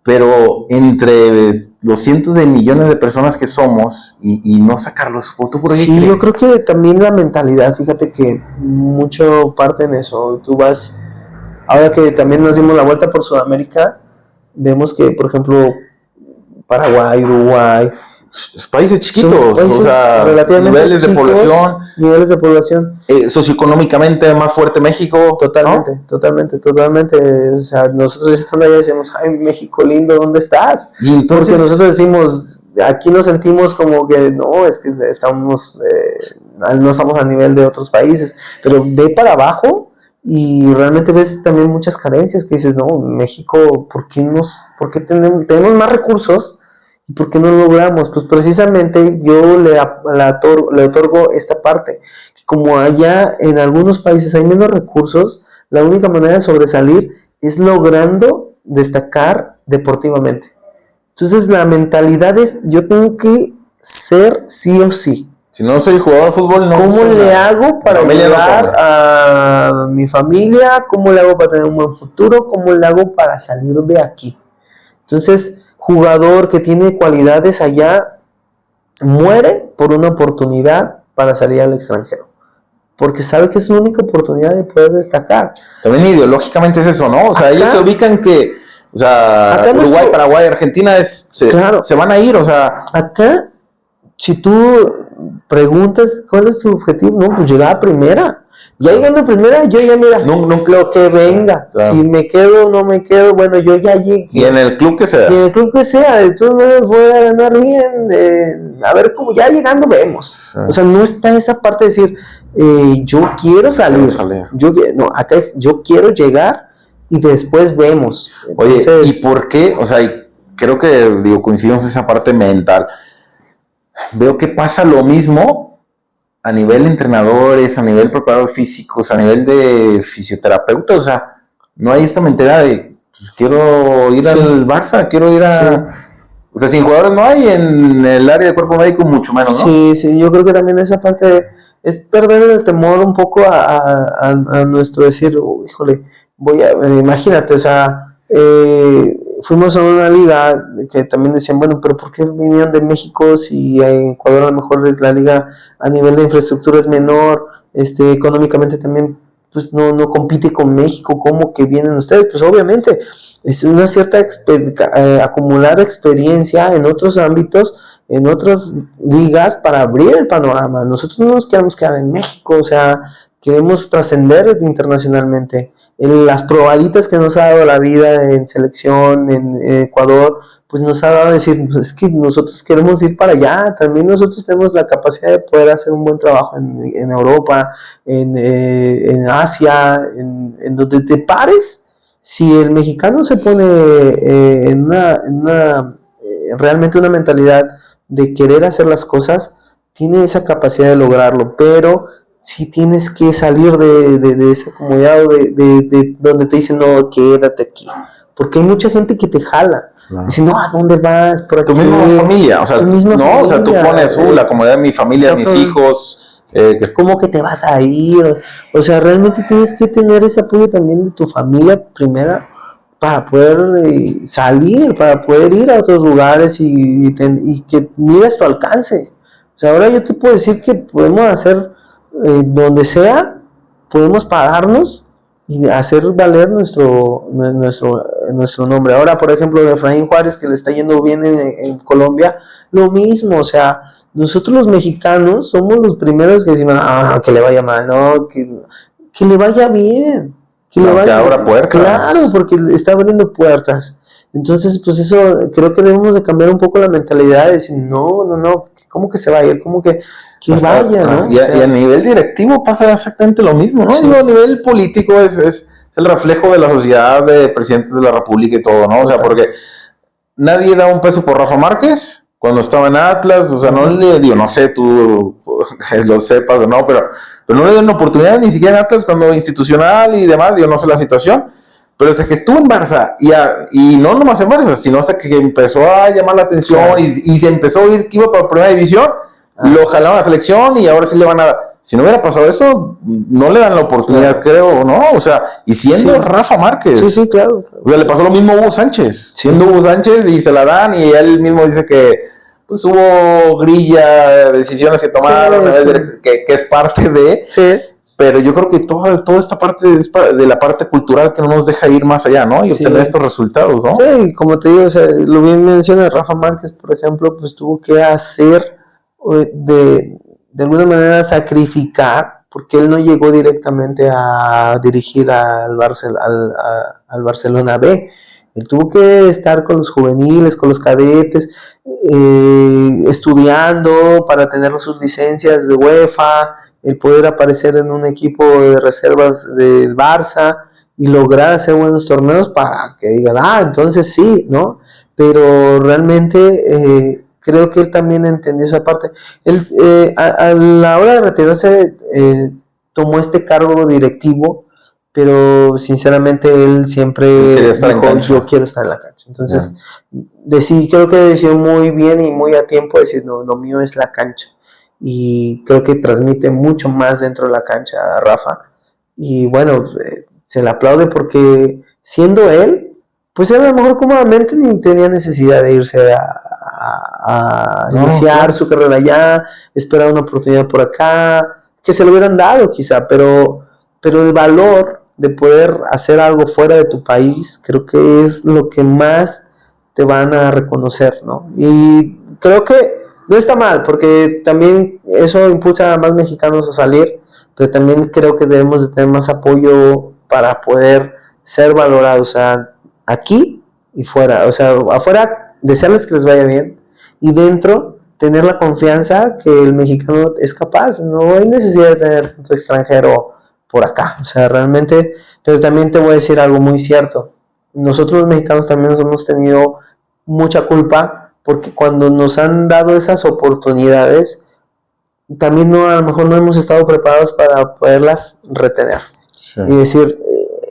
Pero entre los cientos de millones de personas que somos y no sacarlos, ¿tú por qué crees? Yo creo que también la mentalidad, fíjate que mucho parte en eso. Tú vas, ahora que también nos dimos la vuelta por Sudamérica, vemos que, por ejemplo, Paraguay, Uruguay, países chiquitos, países, o sea, niveles de población, socioeconómicamente más fuerte México. Totalmente. O sea, nosotros estando allá decíamos, ay, México lindo, ¿dónde estás? Y entonces, porque nosotros decimos, aquí nos sentimos como que no, es que estamos, no estamos a nivel de otros países, pero ve para abajo y realmente ves también muchas carencias que dices, no, México, ¿por qué tenemos más recursos? ¿Y por qué no lo logramos? Pues precisamente yo le otorgo esta parte, que como allá en algunos países hay menos recursos, la única manera de sobresalir es logrando destacar deportivamente. Entonces la mentalidad es, yo tengo que ser sí o sí. Si no soy jugador de fútbol, no. ¿Cómo le hago para ayudar a mi familia? ¿Cómo le hago para tener un buen futuro? ¿Cómo le hago para salir de aquí? Entonces, jugador que tiene cualidades allá muere por una oportunidad para salir al extranjero. porque sabe que es su única oportunidad de poder destacar. También ideológicamente es eso, ¿no? O sea, ellos se ubican que, o sea, Uruguay, Paraguay, Argentina se van a ir, o sea. Acá, si tú preguntas cuál es tu objetivo, no, pues llegar a primera. Ya llegando a primera, yo ya mira, lo que venga. Claro. Si me quedo o no me quedo, bueno, yo ya llegué. Y en el club que sea. Y en el club que sea, de todas maneras voy a ganar bien. A ver cómo, ya llegando vemos. Sí. O sea, no está esa parte de decir, yo quiero salir. No, acá es, yo quiero llegar y después vemos. Entonces, oye, ¿y por qué? O sea, creo que, coincidimos en esa parte mental. Veo que pasa lo mismo a nivel de entrenadores, a nivel de preparadores físicos, a nivel de fisioterapeutas. O sea, no hay esta mentira de pues, quiero ir al Barça, quiero ir a... O sea, sin jugadores no hay, en el área de cuerpo médico mucho menos, ¿no? Sí, yo creo que también esa parte es perder el temor un poco a nuestro decir, híjole, imagínate, o sea, fuimos a una liga que también decían, bueno, pero ¿por qué vinieron de México si en Ecuador a lo mejor la liga a nivel de infraestructura es menor, económicamente también pues no compite con México? ¿Cómo que vienen ustedes? Pues obviamente es una cierta acumular experiencia en otros ámbitos, en otras ligas para abrir el panorama. Nosotros no nos queremos quedar en México, o sea, queremos trascender internacionalmente. Las probaditas que nos ha dado la vida en selección, en Ecuador, pues nos ha dado a decir, pues es que nosotros queremos ir para allá, también nosotros tenemos la capacidad de poder hacer un buen trabajo en Europa, en Asia, en donde te pares. Si el mexicano se pone en realmente una mentalidad de querer hacer las cosas, tiene esa capacidad de lograrlo, pero si tienes que salir de esa comodidad de donde te dicen, no, quédate aquí. Porque hay mucha gente que te jala. Claro. Dice, no, ¿a dónde vas? Por aquí. Tu misma familia. O sea, familia. O sea, tú pones la comodidad de mi familia, mis hijos. Es como que te vas a ir. O sea, realmente tienes que tener ese apoyo también de tu familia primera para poder salir, para poder ir a otros lugares y que miras tu alcance. O sea, ahora yo te puedo decir que podemos hacer donde sea, podemos pararnos y hacer valer nuestro nombre. Ahora, por ejemplo, Efraín Juárez, que le está yendo bien en Colombia, lo mismo. O sea, nosotros los mexicanos somos los primeros que decimos, que le vaya mal, no, que le vaya bien, que abra puertas. Claro, porque está abriendo puertas. Entonces, pues eso, creo que debemos de cambiar un poco la mentalidad de decir, no, ¿cómo que se va a ir? ¿Cómo que vaya, no? Y a nivel directivo pasa exactamente lo mismo, ¿no? Sí. Digo, a nivel político es el reflejo de la sociedad de presidentes de la república y todo, ¿no? O sea, porque nadie da un peso por Rafa Márquez cuando estaba en Atlas, o sea, no le digo, no sé, tú lo sepas o no, pero no le dio una oportunidad ni siquiera en Atlas cuando institucional y demás, yo no sé la situación. Pero hasta que estuvo en Barça, y no nomás en Barça, sino hasta que empezó a llamar la atención, claro, y se empezó a oír que iba para primera división, lo jalaron a la selección y ahora sí le van a... Si no hubiera pasado eso, no le dan la oportunidad, claro, creo, ¿no? O sea, y siendo Rafa Márquez. Sí, claro. O sea, le pasó lo mismo a Hugo Sánchez. Siendo Hugo Sánchez y se la dan y él mismo dice que pues hubo grilla, decisiones que tomaron, que es parte de... Sí. Pero yo creo que toda esta parte es de la parte cultural que no nos deja ir más allá, ¿no? Y obtener estos resultados, ¿no? Sí, como te digo, o sea, lo bien menciona Rafa Márquez, por ejemplo, pues tuvo que hacer, de alguna manera sacrificar, porque él no llegó directamente a dirigir al Barcelona B. Él tuvo que estar con los juveniles, con los cadetes, estudiando para tener sus licencias de UEFA, el poder aparecer en un equipo de reservas del Barça y lograr hacer buenos torneos para que digan, entonces sí, ¿no? Pero realmente creo que él también entendió esa parte. Él, a la hora de retirarse, tomó este cargo directivo, pero sinceramente él siempre dijo, yo quiero estar en la cancha. Entonces, creo que decidió muy bien y muy a tiempo decir, no, lo mío es la cancha. Y creo que transmite mucho más dentro de la cancha a Rafa, y bueno, se le aplaude porque siendo él, pues él a lo mejor cómodamente ni tenía necesidad de irse a iniciar su carrera allá, esperar una oportunidad por acá, que se lo hubieran dado quizá, pero el valor de poder hacer algo fuera de tu país, creo que es lo que más te van a reconocer, ¿no? Y creo que no está mal, porque también eso impulsa a más mexicanos a salir, pero también creo que debemos de tener más apoyo para poder ser valorados, o sea, aquí y fuera, o sea, afuera desearles que les vaya bien, y dentro tener la confianza que el mexicano es capaz, no hay necesidad de tener tanto extranjero por acá, o sea, realmente, pero también te voy a decir algo muy cierto, nosotros los mexicanos también nos hemos tenido mucha culpa, porque cuando nos han dado esas oportunidades, también a lo mejor no hemos estado preparados para poderlas retener, sí. Y decir,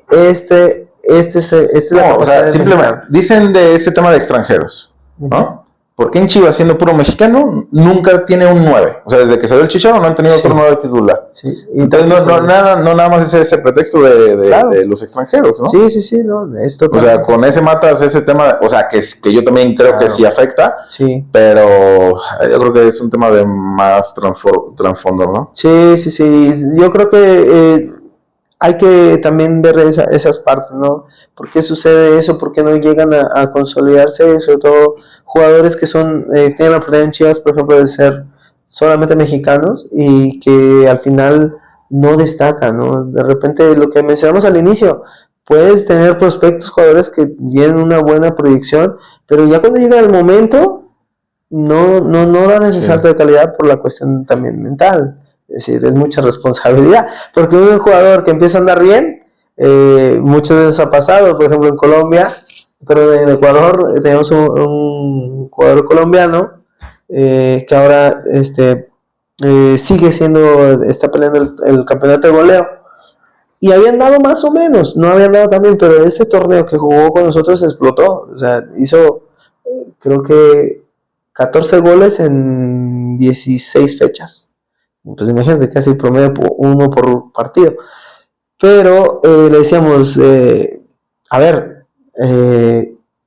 este es la no, o sea, simplemente, dicen de ese tema de extranjeros, ¿no? ¿Por qué en Chivas, siendo puro mexicano, nunca tiene un 9? O sea, desde que salió el Chicharo no han tenido otro 9 titular. Sí. Y entonces no nada más es ese pretexto de los extranjeros, ¿no? Sí, no, esto. O sea, con ese matas ese tema, o sea, que yo también creo que sí afecta, sí. Pero yo creo que es un tema de más trasfondo, ¿no? Sí, yo creo que hay que también ver esas partes, ¿no? ¿Por qué sucede eso? ¿Por qué no llegan a consolidarse? Sobre todo jugadores que tienen la oportunidad en Chivas, por ejemplo, de ser solamente mexicanos y que al final no destacan, ¿no? De repente, lo que mencionamos al inicio, puedes tener prospectos, jugadores que tienen una buena proyección, pero ya cuando llega el momento, no dan ese salto de calidad por la cuestión también mental. Es decir, es mucha responsabilidad, porque un jugador que empieza a andar bien, muchas veces ha pasado, por ejemplo en Colombia, pero en Ecuador tenemos un jugador colombiano que ahora está peleando el campeonato de goleo, y habían dado más o menos, no habían dado también, pero este torneo que jugó con nosotros explotó, o sea, hizo creo que 14 goles en 16 fechas. Pues imagínate, casi promedio uno por partido. Pero le decíamos, a ver,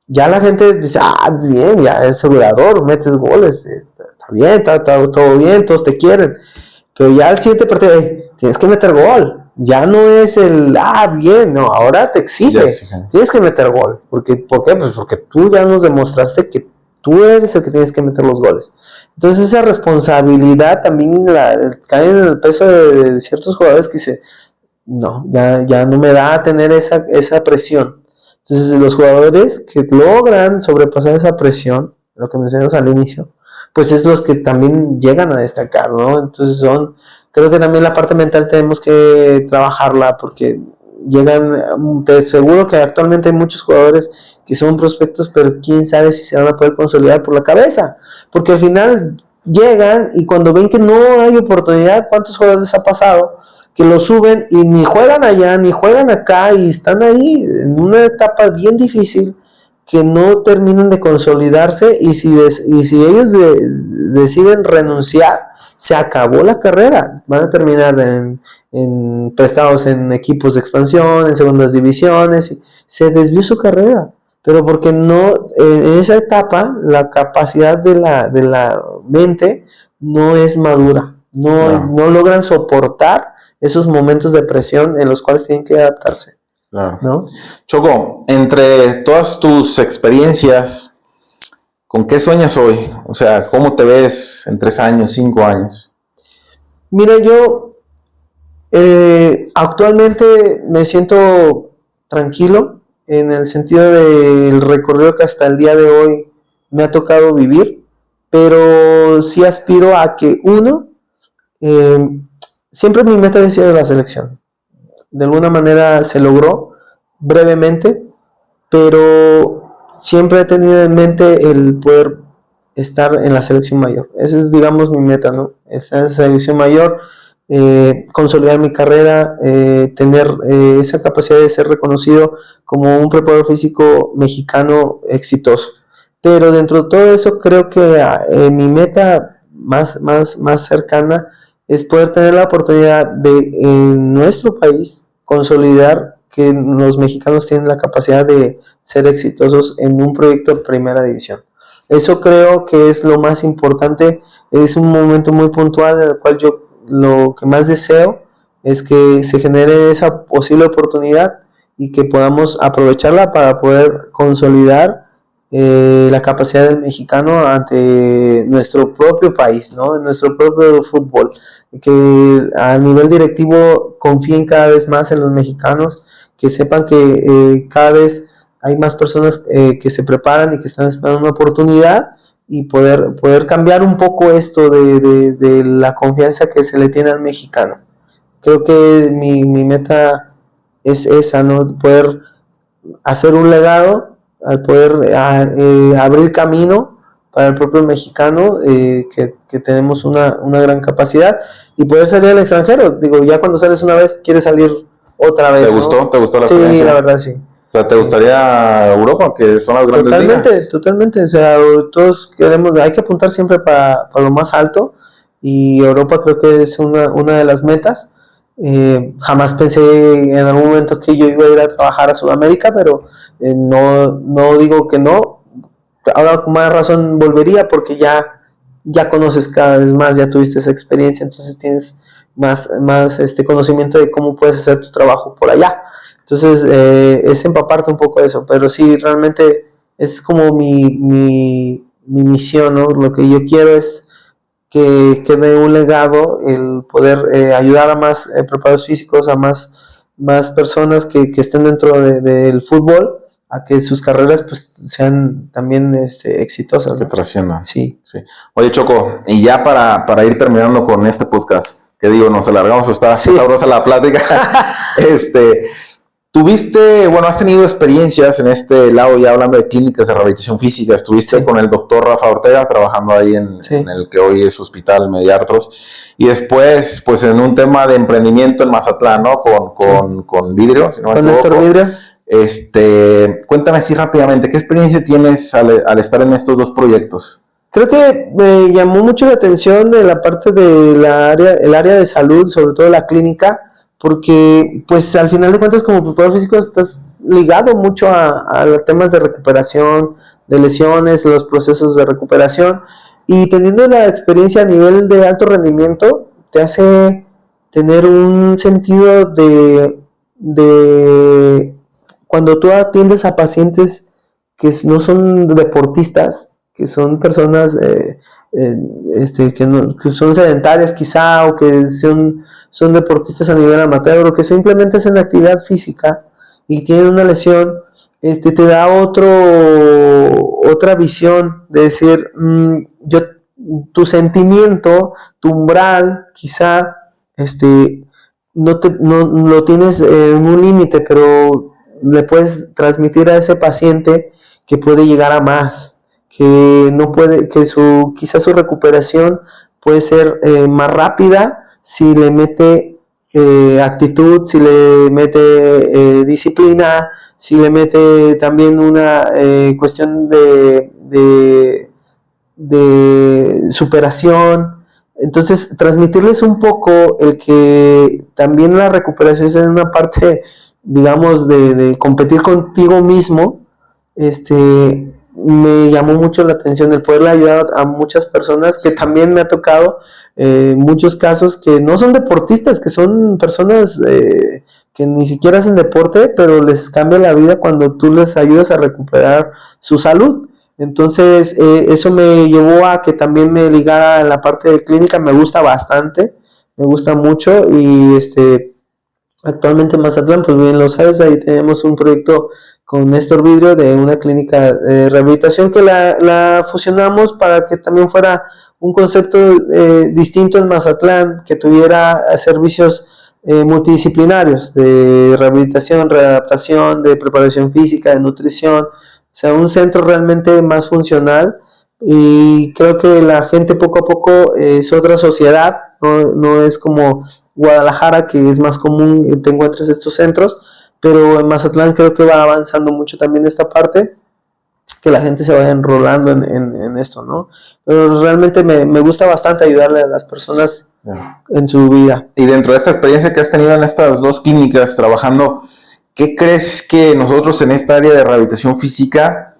ya la gente dice, bien, ya es asegurador, metes goles, está bien, está todo bien, todos te quieren. Pero ya al siguiente partido, tienes que meter gol. Ya no es bien, no, ahora te exige, tienes que meter gol. ¿Por qué? Pues porque tú ya nos demostraste que tú eres el que tienes que meter los goles. Entonces esa responsabilidad también cae en el peso de ciertos jugadores que dicen, no, ya no me da a tener esa presión. Entonces los jugadores que logran sobrepasar esa presión, lo que mencionas al inicio, pues es los que también llegan a destacar, ¿no? Entonces creo que también la parte mental tenemos que trabajarla, porque te aseguro que actualmente hay muchos jugadores que son prospectos, pero quién sabe si se van a poder consolidar por la cabeza, porque al final llegan y cuando ven que no hay oportunidad, ¿cuántos jugadores les ha pasado? Que lo suben y ni juegan allá, ni juegan acá, y están ahí en una etapa bien difícil, que no terminan de consolidarse, y si ellos deciden renunciar, se acabó la carrera, van a terminar en prestados en equipos de expansión, en segundas divisiones, y se desvió su carrera. Pero porque no, en esa etapa, la capacidad de la mente no es madura, no logran soportar esos momentos de presión en los cuales tienen que adaptarse. Claro. ¿No? Choco, entre todas tus experiencias, ¿con qué sueñas hoy? O sea, ¿cómo te ves en 3 años, 5 años? Mira, yo actualmente me siento tranquilo, en el sentido del recorrido que hasta el día de hoy me ha tocado vivir, pero sí aspiro a que siempre mi meta había sido la selección. De alguna manera se logró brevemente, pero siempre he tenido en mente el poder estar en la selección mayor. Esa es, digamos, mi meta, ¿no? Estar en la selección mayor, consolidar mi carrera, tener esa capacidad de ser reconocido como un preparador físico mexicano exitoso. Pero dentro de todo eso, creo que mi meta más cercana es poder tener la oportunidad de, en nuestro país, consolidar que los mexicanos tienen la capacidad de ser exitosos en un proyecto de primera división. Eso creo que es lo más importante. Es un momento muy puntual en el cual yo lo que más deseo es que se genere esa posible oportunidad y que podamos aprovecharla para poder consolidar la capacidad del mexicano ante nuestro propio país, ¿no? En nuestro propio fútbol, que a nivel directivo confíen cada vez más en los mexicanos, que sepan que cada vez hay más personas que se preparan y que están esperando una oportunidad y poder cambiar un poco esto de la confianza que se le tiene al mexicano. Creo que mi meta es esa, ¿no? Poder hacer un legado, al poder abrir camino para el propio mexicano, que tenemos una gran capacidad, y poder salir al extranjero. Digo, ya cuando sales una vez, quieres salir otra vez. ¿Te ¿no? gustó? ¿Te gustó la experiencia? Sí, la verdad, sí. O sea, ¿te gustaría Europa, que son las grandes ligas? Totalmente. O sea, todos queremos, hay que apuntar siempre para lo más alto, y Europa creo que es una de las metas. Jamás pensé en algún momento que yo iba a ir a trabajar a Sudamérica, pero no digo que no. Ahora con más razón volvería, porque ya conoces cada vez más, ya tuviste esa experiencia, entonces tienes más conocimiento de cómo puedes hacer tu trabajo por allá. Entonces es empaparte un poco de eso, pero sí, realmente es como mi misión, ¿no? Lo que yo quiero es que quede un legado, el poder ayudar a más preparados físicos, a más personas que estén dentro del fútbol, a que sus carreras pues sean también exitosas, ¿no? Que trasciendan. Sí. Oye, Choco, y ya para ir terminando con este podcast, que digo, nos alargamos, pues está sabrosa la plática. Has tenido experiencias en este lado, ya hablando de clínicas de rehabilitación física. Estuviste con el doctor Rafa Ortega trabajando ahí en el que hoy es Hospital Mediartros, y después pues en un tema de emprendimiento en Mazatlán, ¿no? Con Vidrio, si no me equivoco. Con Néstor Vidrio. Cuéntame así rápidamente, ¿qué experiencia tienes al estar en estos dos proyectos? Creo que me llamó mucho la atención de la parte del área de salud, sobre todo la clínica, porque pues al final de cuentas como preparador físico estás ligado mucho a los temas de recuperación, de lesiones, los procesos de recuperación, y teniendo la experiencia a nivel de alto rendimiento te hace tener un sentido de cuando tú atiendes a pacientes que no son deportistas, que son personas que son sedentarias quizá, o que son deportistas a nivel amateur, o que simplemente hacen actividad física y tienen una lesión, te da otra visión de decir, tu sentimiento, tu umbral, quizá, no lo tienes en un límite, pero le puedes transmitir a ese paciente que puede llegar a más, que no puede, que quizá su recuperación puede ser más rápida si le mete actitud, si le mete disciplina, si le mete también una cuestión de superación. Entonces, transmitirles un poco el que también la recuperación es una parte, digamos, de competir contigo mismo. Me llamó mucho la atención el poderle ayudar a muchas personas, que también me ha tocado muchos casos que no son deportistas, que son personas que ni siquiera hacen deporte, pero les cambia la vida cuando tú les ayudas a recuperar su salud. Entonces eso me llevó a que también me ligara a la parte de clínica. Me gusta bastante, me gusta mucho, y actualmente en Mazatlán, pues bien lo sabes, ahí tenemos un proyecto con Néstor Vidrio de una clínica de rehabilitación que la fusionamos para que también fuera un concepto distinto en Mazatlán, que tuviera servicios multidisciplinarios de rehabilitación, readaptación, de preparación física, de nutrición, o sea, un centro realmente más funcional. Y creo que la gente poco a poco es otra sociedad, no es como Guadalajara, que es más común que te encuentres estos centros, pero en Mazatlán creo que va avanzando mucho también esta parte, que la gente se vaya enrolando en esto, ¿no? Pero realmente me gusta bastante ayudarle a las personas en su vida. Y dentro de esta experiencia que has tenido en estas dos clínicas trabajando, ¿qué crees que nosotros en esta área de rehabilitación física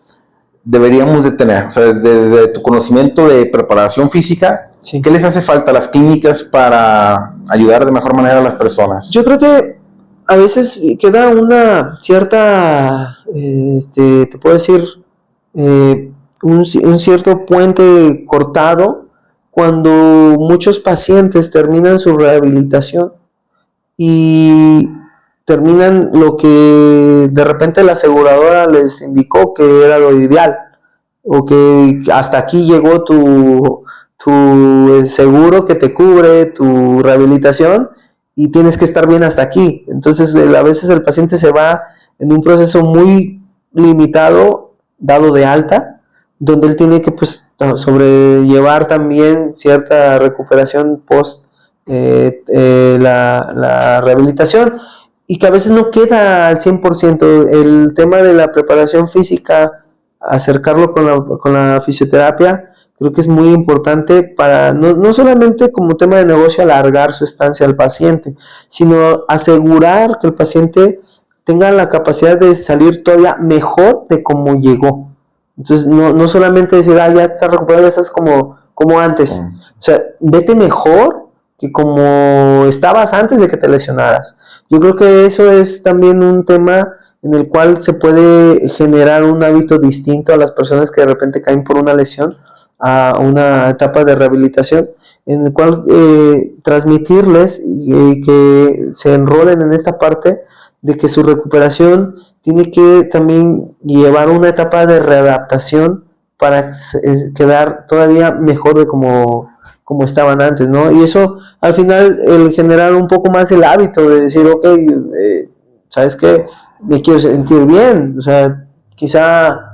deberíamos de tener? O sea, desde tu conocimiento de preparación física, Sí. ¿Qué les hace falta a las clínicas para ayudar de mejor manera a las personas? Yo creo que a veces queda una cierta, te puedo decir, un cierto puente cortado cuando muchos pacientes terminan su rehabilitación y terminan lo que de repente la aseguradora les indicó que era lo ideal, o que hasta aquí llegó tu seguro que te cubre tu rehabilitación y tienes que estar bien hasta aquí. Entonces a veces el paciente se va en un proceso muy limitado, dado de alta, donde él tiene que pues sobrellevar también cierta recuperación post la rehabilitación, y que a veces no queda al 100%. El tema de la preparación física, acercarlo con la fisioterapia, creo que es muy importante para no solamente como tema de negocio alargar su estancia al paciente, sino asegurar que el paciente tenga la capacidad de salir todavía mejor de como llegó. Entonces no solamente decir, ya estás recuperado, ya estás como antes. O sea, vete mejor que como estabas antes de que te lesionaras. Yo creo que eso es también un tema en el cual se puede generar un hábito distinto a las personas que de repente caen por una lesión a una etapa de rehabilitación, en el cual transmitirles y que se enrolen en esta parte de que su recuperación tiene que también llevar una etapa de readaptación para quedar todavía mejor de como estaban antes, ¿no? Y eso, al final, el generar un poco más el hábito de decir, ok, ¿sabes qué? Me quiero sentir bien, o sea, quizá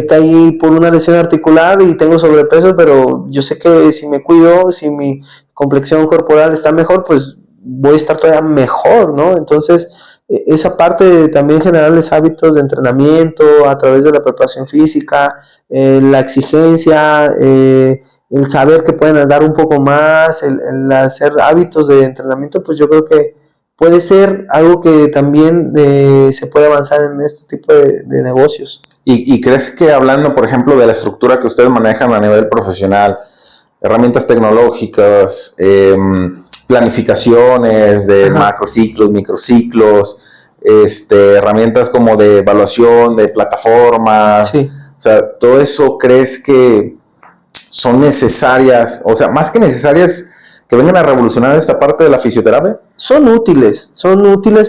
caí por una lesión articular y tengo sobrepeso, pero yo sé que si me cuido, si mi complexión corporal está mejor, pues voy a estar todavía mejor, ¿no? Entonces, esa parte de también generarles hábitos de entrenamiento a través de la preparación física, la exigencia, el saber que pueden andar un poco más, el hacer hábitos de entrenamiento, pues yo creo que puede ser algo que también se puede avanzar en este tipo de negocios. ¿Y crees que, hablando, por ejemplo, de la estructura que ustedes manejan a nivel profesional, herramientas tecnológicas, planificaciones de macrociclos, microciclos, herramientas como de evaluación de plataformas, sí, o sea, todo eso, crees que son necesarias, o sea, más que necesarias, que vengan a revolucionar esta parte de la fisioterapia? Son útiles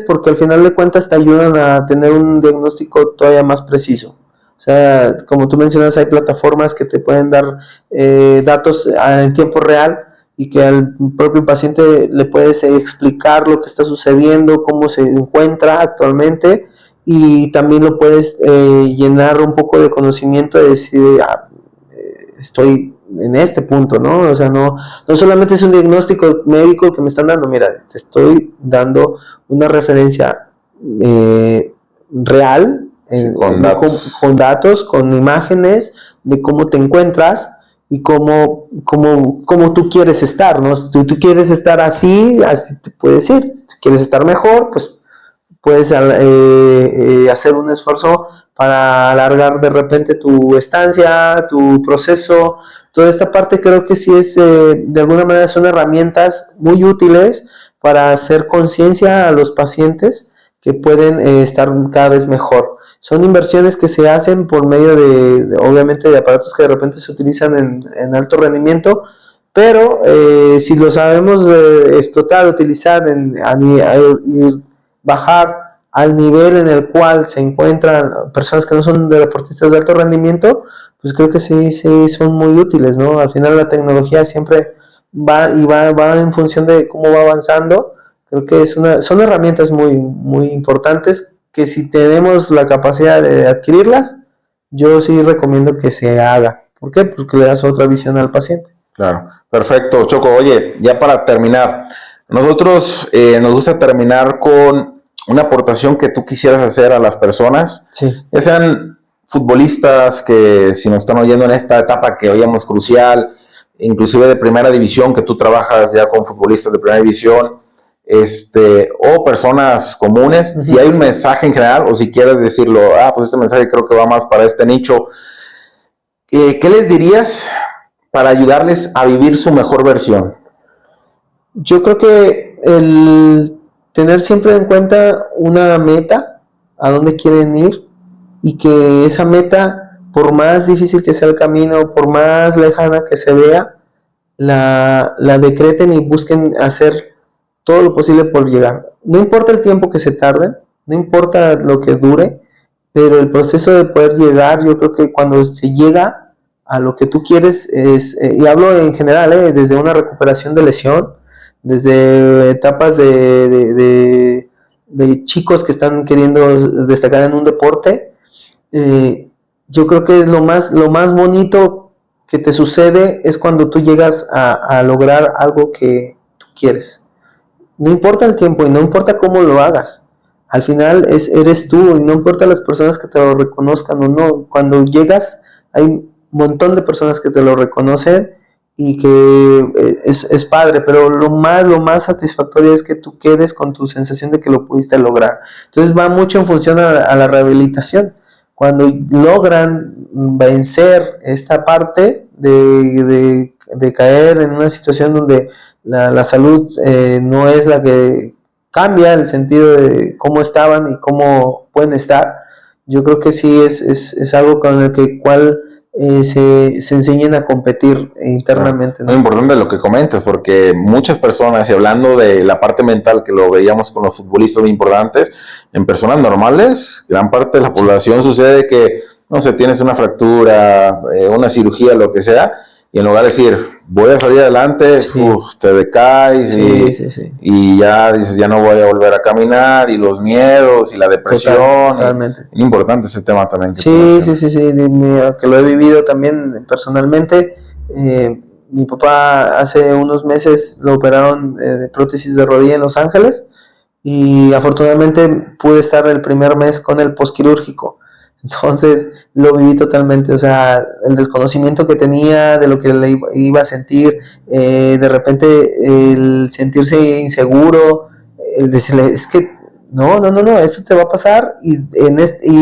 porque al final de cuentas te ayudan a tener un diagnóstico todavía más preciso. O sea, como tú mencionas, hay plataformas que te pueden dar datos en tiempo real y que al propio paciente le puedes explicar lo que está sucediendo, cómo se encuentra actualmente, y también lo puedes llenar un poco de conocimiento de decir, estoy en este punto, ¿no? O sea, no solamente es un diagnóstico médico que me están dando, mira, te estoy dando una referencia real, con datos, con imágenes de cómo te encuentras y cómo tú quieres estar, ¿no? Tú quieres estar así te puedes ir. Si tú quieres estar mejor, pues puedes hacer un esfuerzo para alargar de repente tu estancia, tu proceso. Toda esta parte creo que sí es, de alguna manera son herramientas muy útiles para hacer conciencia a los pacientes que pueden estar cada vez mejor. Son inversiones que se hacen por medio de obviamente, de aparatos que de repente se utilizan en alto rendimiento, pero si lo sabemos explotar, utilizar y bajar al nivel en el cual se encuentran personas que no son deportistas de alto rendimiento, pues creo que sí son muy útiles, ¿no? Al final la tecnología siempre va en función de cómo va avanzando. Creo que son herramientas muy, muy importantes que si tenemos la capacidad de adquirirlas, yo sí recomiendo que se haga. ¿Por qué? Porque le das otra visión al paciente. Claro, perfecto, Choco. Oye, ya para terminar, nosotros nos gusta terminar con una aportación que tú quisieras hacer a las personas, sí, ya sean futbolistas que si nos están oyendo en esta etapa que oíamos crucial, inclusive de primera división, que tú trabajas ya con futbolistas de primera división, o personas comunes. Si hay un mensaje en general, o si quieres decirlo, pues este mensaje creo que va más para este nicho, ¿qué les dirías para ayudarles a vivir su mejor versión? Yo creo que el tener siempre en cuenta una meta, a dónde quieren ir, y que esa meta, por más difícil que sea el camino, por más lejana que se vea, la decreten y busquen hacer todo lo posible por llegar. No importa el tiempo que se tarden, no importa lo que dure, pero el proceso de poder llegar, yo creo que cuando se llega a lo que tú quieres, y hablo en general, desde una recuperación de lesión, desde etapas de chicos que están queriendo destacar en un deporte, yo creo que es lo más bonito que te sucede es cuando tú llegas a lograr algo que tú quieres. No importa el tiempo y no importa cómo lo hagas. Al final eres tú y no importa las personas que te lo reconozcan o no. Cuando llegas hay un montón de personas que te lo reconocen y que es padre, pero lo más satisfactorio es que tú quedes con tu sensación de que lo pudiste lograr. Entonces va mucho en función a la rehabilitación. Cuando logran vencer esta parte de caer en una situación donde la salud no es la que cambia el sentido de cómo estaban y cómo pueden estar, yo creo que sí es algo con el que se enseñen a competir internamente, ¿no? Muy importante lo que comentas, porque muchas personas, y hablando de la parte mental que lo veíamos con los futbolistas muy importantes, en personas normales, gran parte de la población sucede que, no sé, tienes una fractura, una cirugía, lo que sea, y en lugar de decir, voy a salir adelante, te decaes y ya dices, ya no voy a volver a caminar, y los miedos y la depresión. Totalmente. Es importante ese tema también. Sí, que lo he vivido también personalmente. Mi papá hace unos meses lo operaron de prótesis de rodilla en Los Ángeles y afortunadamente pude estar el primer mes con el posquirúrgico. Entonces lo viví totalmente, o sea, el desconocimiento que tenía de lo que le iba a sentir, de repente el sentirse inseguro, el decirle, es que no, esto te va a pasar y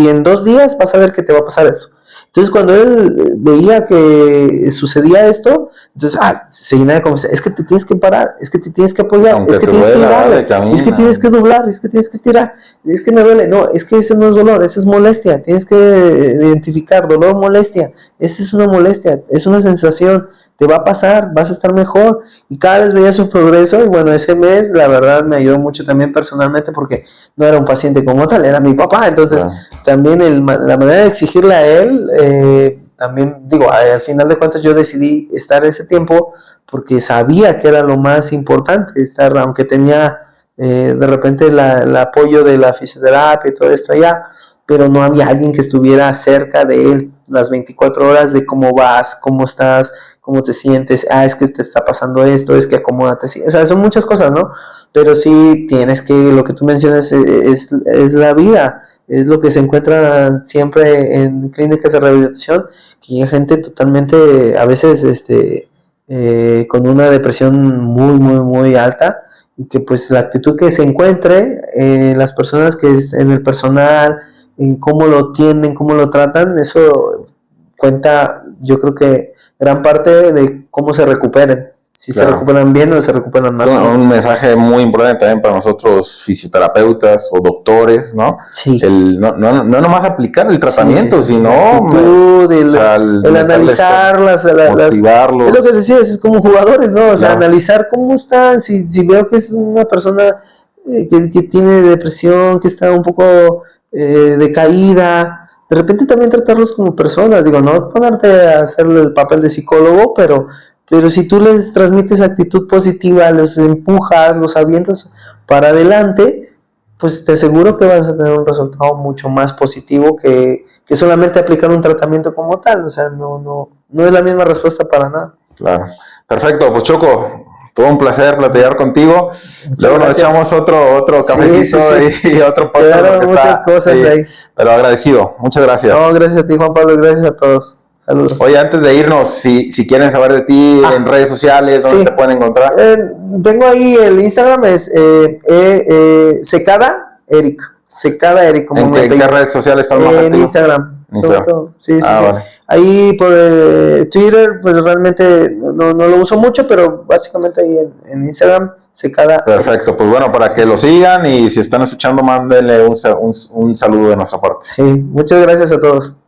en 2 días vas a ver que te va a pasar esto. Entonces cuando él veía que sucedía esto, entonces se llenaba de confianza, es que te tienes que parar, es que te tienes que apoyar, aunque es que tienes que darle, es que tienes que doblar, es que tienes que estirar, es que me duele, no, es que ese no es dolor, ese es molestia, tienes que identificar dolor, molestia, esta es una molestia, es una sensación, te va a pasar, vas a estar mejor, y cada vez veía su progreso, y bueno, ese mes la verdad me ayudó mucho también personalmente, porque no era un paciente como tal, era mi papá, entonces también la manera de exigirle a él, también digo, al final de cuentas yo decidí estar ese tiempo, porque sabía que era lo más importante, estar, aunque tenía de repente el apoyo de la fisioterapia y todo esto allá, pero no había alguien que estuviera cerca de él las 24 horas de cómo vas, cómo estás, cómo te sientes, es que te está pasando esto, es que acomódate, o sea, son muchas cosas, ¿no? Pero sí tienes que, lo que tú mencionas es la vida, es lo que se encuentra siempre en clínicas de rehabilitación, que hay gente totalmente, a veces, con una depresión muy, muy, muy alta, y que pues la actitud que se encuentre en las personas que en el personal, en cómo lo tienden, cómo lo tratan, eso cuenta, yo creo que gran parte de cómo se recuperen. Si se recuperan bien o se recuperan más. Es un mensaje muy importante también para nosotros fisioterapeutas o doctores, ¿no? Sí. No nomás aplicar el tratamiento, sino el analizar motivarlos. Es lo que decías, es como jugadores, ¿no? O sea, analizar cómo están, si veo que es una persona que tiene depresión, que está un poco decaída, de repente también tratarlos como personas, digo, no ponerte a hacerle el papel de psicólogo, pero si tú les transmites actitud positiva, los empujas, los avientas para adelante, pues te aseguro que vas a tener un resultado mucho más positivo que solamente aplicar un tratamiento como tal. O sea, no es la misma respuesta para nada. Claro. Perfecto, pues Choco, todo un placer platicar contigo. Luego nos echamos otro cafecito y otro podcast. Claro, muchas cosas ahí. Pero agradecido, muchas gracias. No, gracias a ti, Juan Pablo, y gracias a todos. Saludos. Oye, antes de irnos, si quieren saber de ti en redes sociales, ¿dónde te pueden encontrar? Tengo ahí el Instagram, es Secada Eric. Secada Eric, como ¿En qué redes sociales están más activos? En Instagram. Sobre todo. Sí. Vale. Ahí por Twitter, pues realmente no lo uso mucho, pero básicamente ahí en Instagram, Secada. Perfecto, pues bueno, para que lo sigan y si están escuchando, mándenle un saludo de nuestra parte. Sí, muchas gracias a todos.